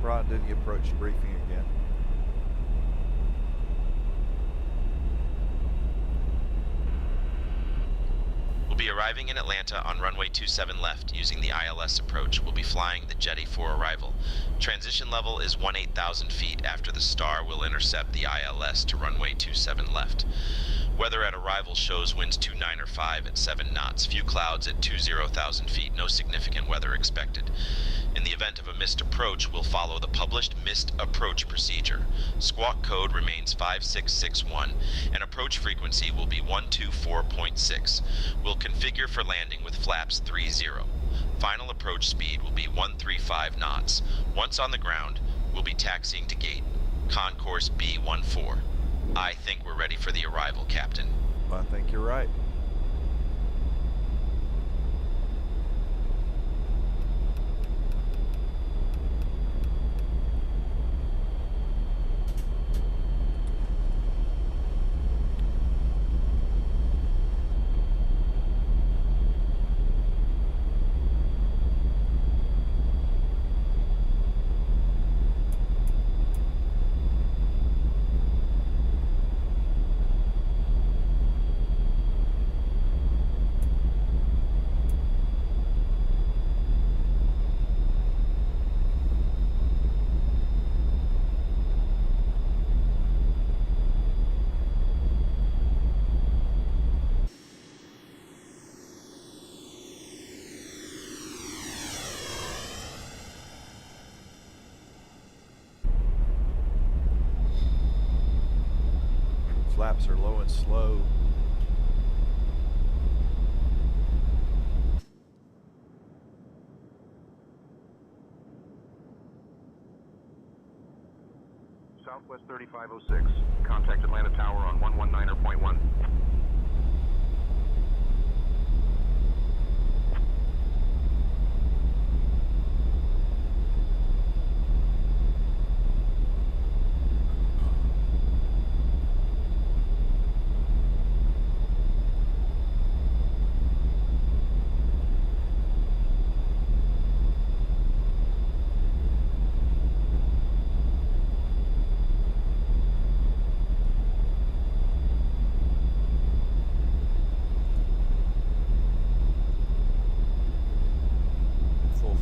Right, do the approach briefing again. We'll be arriving in Atlanta on runway 27 left using the ILS approach. We'll be flying the Jetty for arrival. Transition level is 18,000 feet. After the star will intercept the ILS to runway 27 left. Weather at arrival shows winds 29 or 5 at 7 knots. Few clouds at 20,000 feet. No significant weather expected. In the event of a missed approach, we'll follow the published missed approach procedure. Squawk code remains 5661, and approach frequency will be 124.6. We'll configure for landing with flaps 30. Final approach speed will be 135 knots. Once on the ground, we'll be taxiing to gate, concourse B14. I think we're ready for the arrival, Captain. I think you're right. flaps are low and slow. Southwest 3506. Contact Atlanta Tower on 119.1.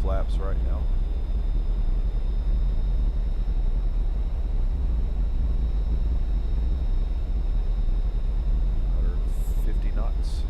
Flaps right now. 150 knots.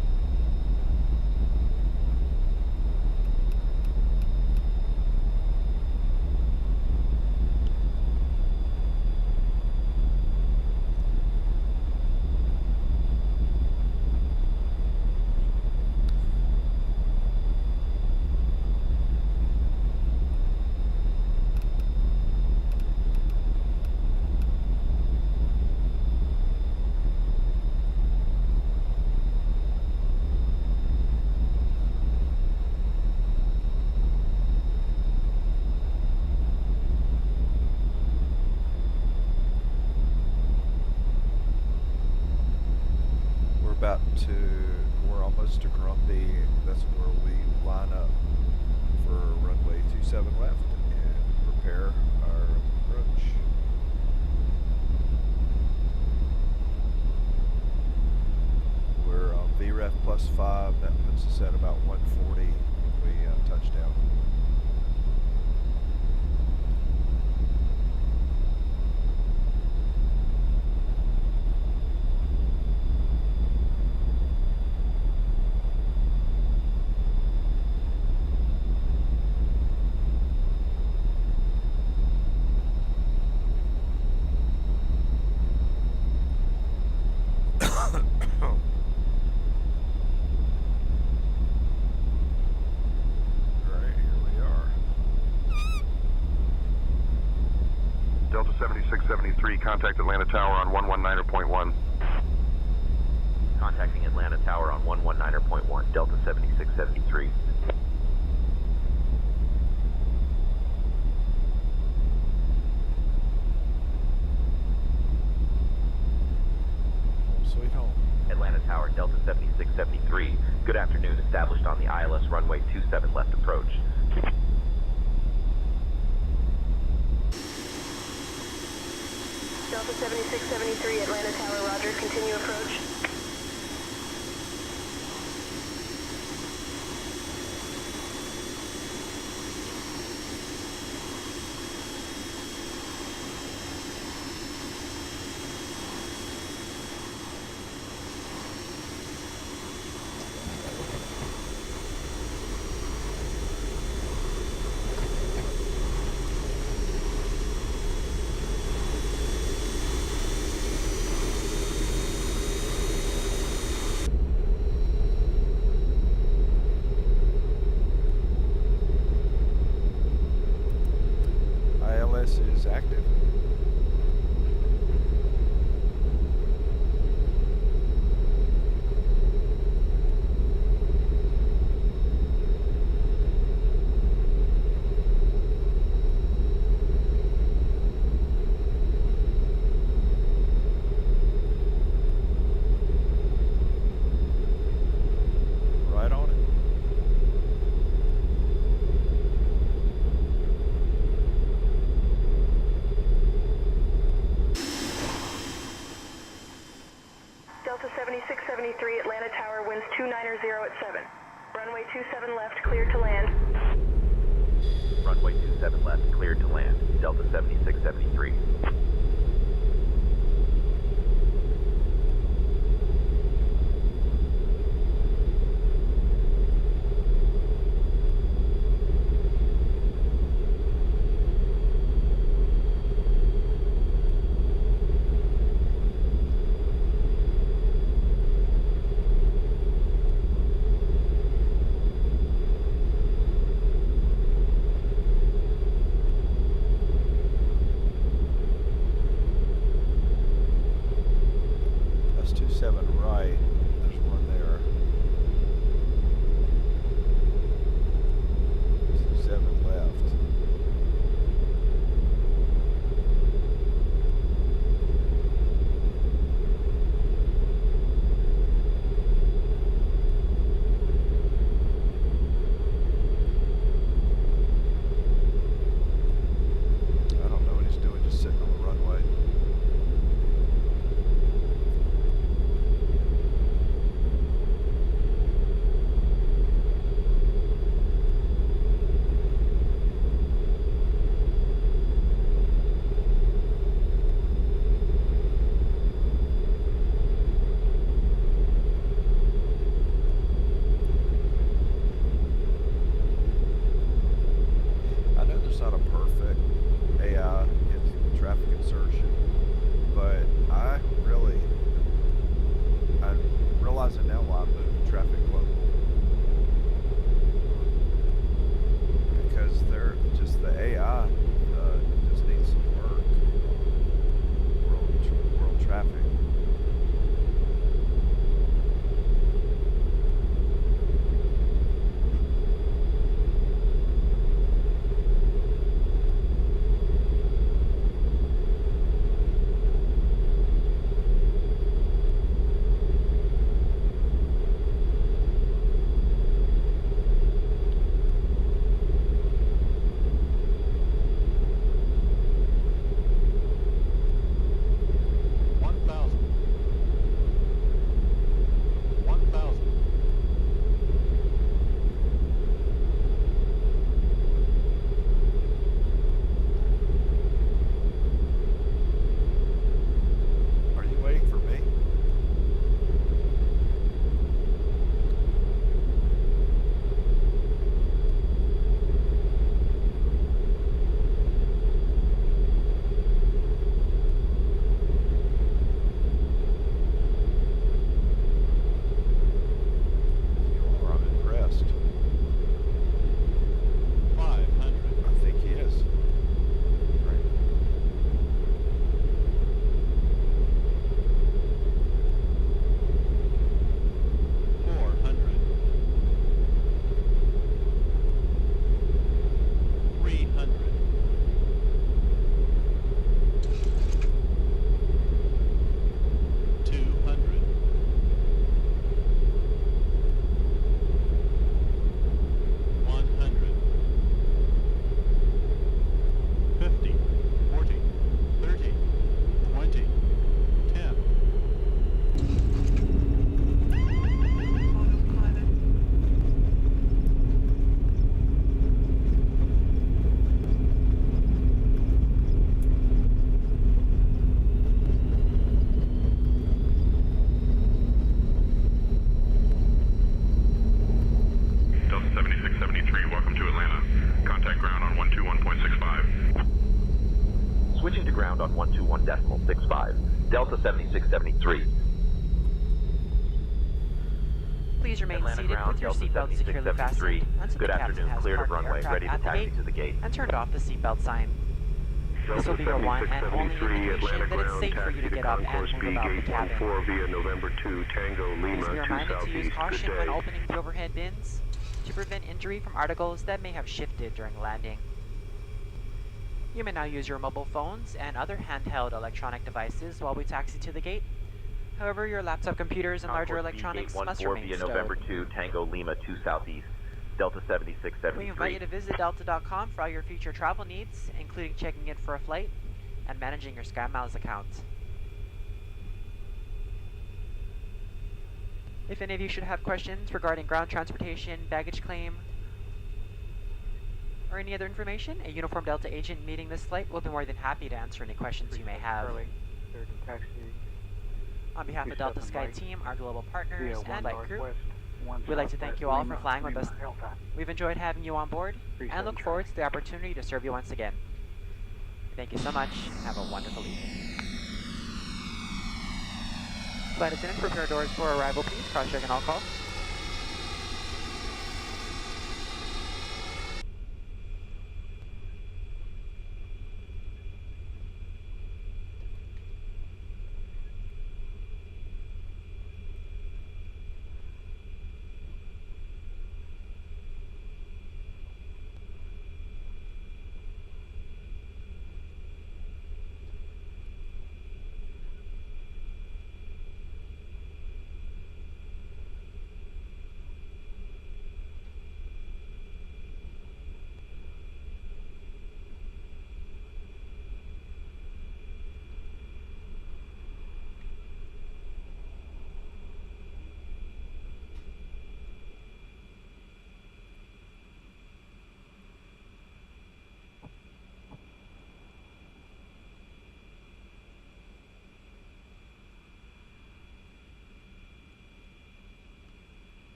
We're almost to Grumpy. That's where we line up for runway 27 left and prepare our approach. We're on VREF +5. That puts us at about 140 when we touch down. Delta 7673, contact Atlanta Tower on 119.1. Contacting Atlanta Tower on 119.1, Delta 7673. Sweet home. Atlanta Tower, Delta 7673. Good afternoon, established on the ILS runway 27 left approach. Delta 7673, Atlanta Tower, roger, continue approach. Is active. Right on it. Delta 7673, Atlanta Tower, winds 290 at 7. Runway 27 left, cleared to land. Runway 27 left, cleared to land, Delta 7673. 27 right. There's one there. 7 left. I don't know what he's doing, just sitting on the runway. I know there's not a perfect AI in traffic insertion, but I'm realizing now why I moved traffic local. Because they're just the AI just needs some work. World traffic. Delta 7673. Please remain Atlanta seated ground, with your Delta seatbelt securely fastened 7673. until Good the captain afternoon, has cleared of parked the runway, aircraft ready to at the taxi gate to the gate. and turned off the seatbelt sign. This will be your one and only indication that it's safe for you to get up and move about the cabin. via November 2 Tango Lima Please be 2 reminded to use Southeast. caution when opening the overhead bins to prevent injury from articles that may have shifted during landing. You may now use your mobile phones and other handheld electronic devices while we taxi to the gate. However, your laptop computers and larger electronics must remain via stowed. November 2 Tango Lima 2 Southeast. Delta 7673. We invite you to visit delta.com for all your future travel needs, including checking in for a flight and managing your SkyMiles account. If any of you should have questions regarding ground transportation, baggage claim, or any other information, a uniformed Delta agent meeting this flight will be more than happy to answer any questions you may have. On behalf of Delta Sky Team, our global partners, and flight crew, we'd like to thank you all for flying with us. We've enjoyed having you on board and look forward to the opportunity to serve you once again. Thank you so much, and have a wonderful evening. Flight attendants, prepare doors for arrival, please. Cross-check and all call.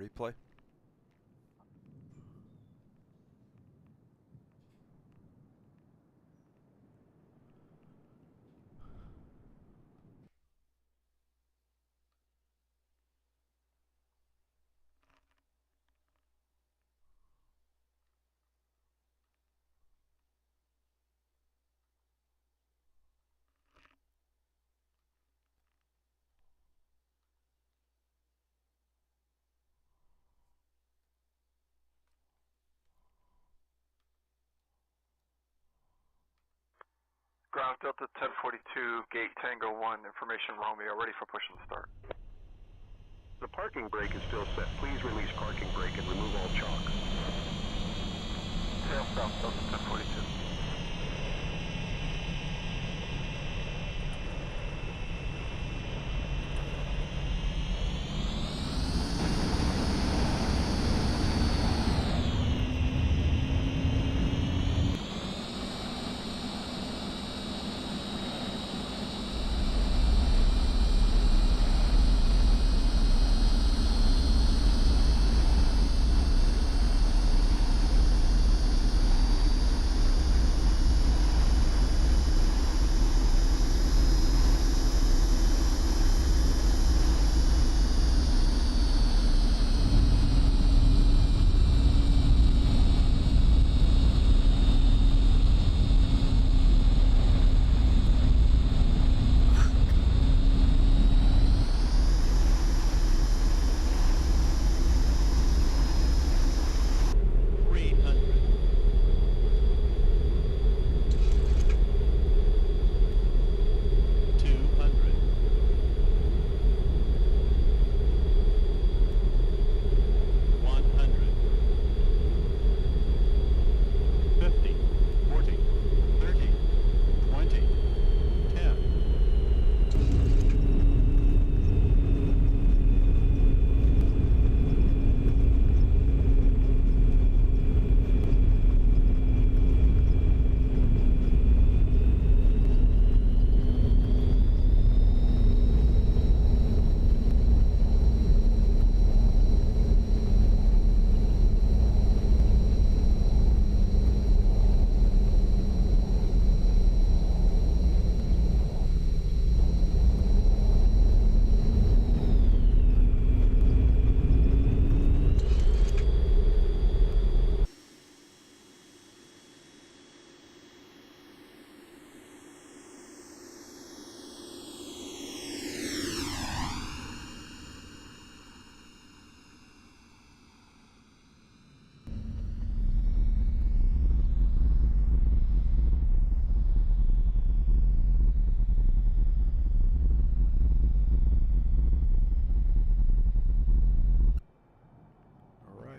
replay. Ground Delta 1042, gate Tango 1, information Romeo, ready for push and start. The parking brake is still set. Please release parking brake and remove all chalk. Tail south Delta 1042.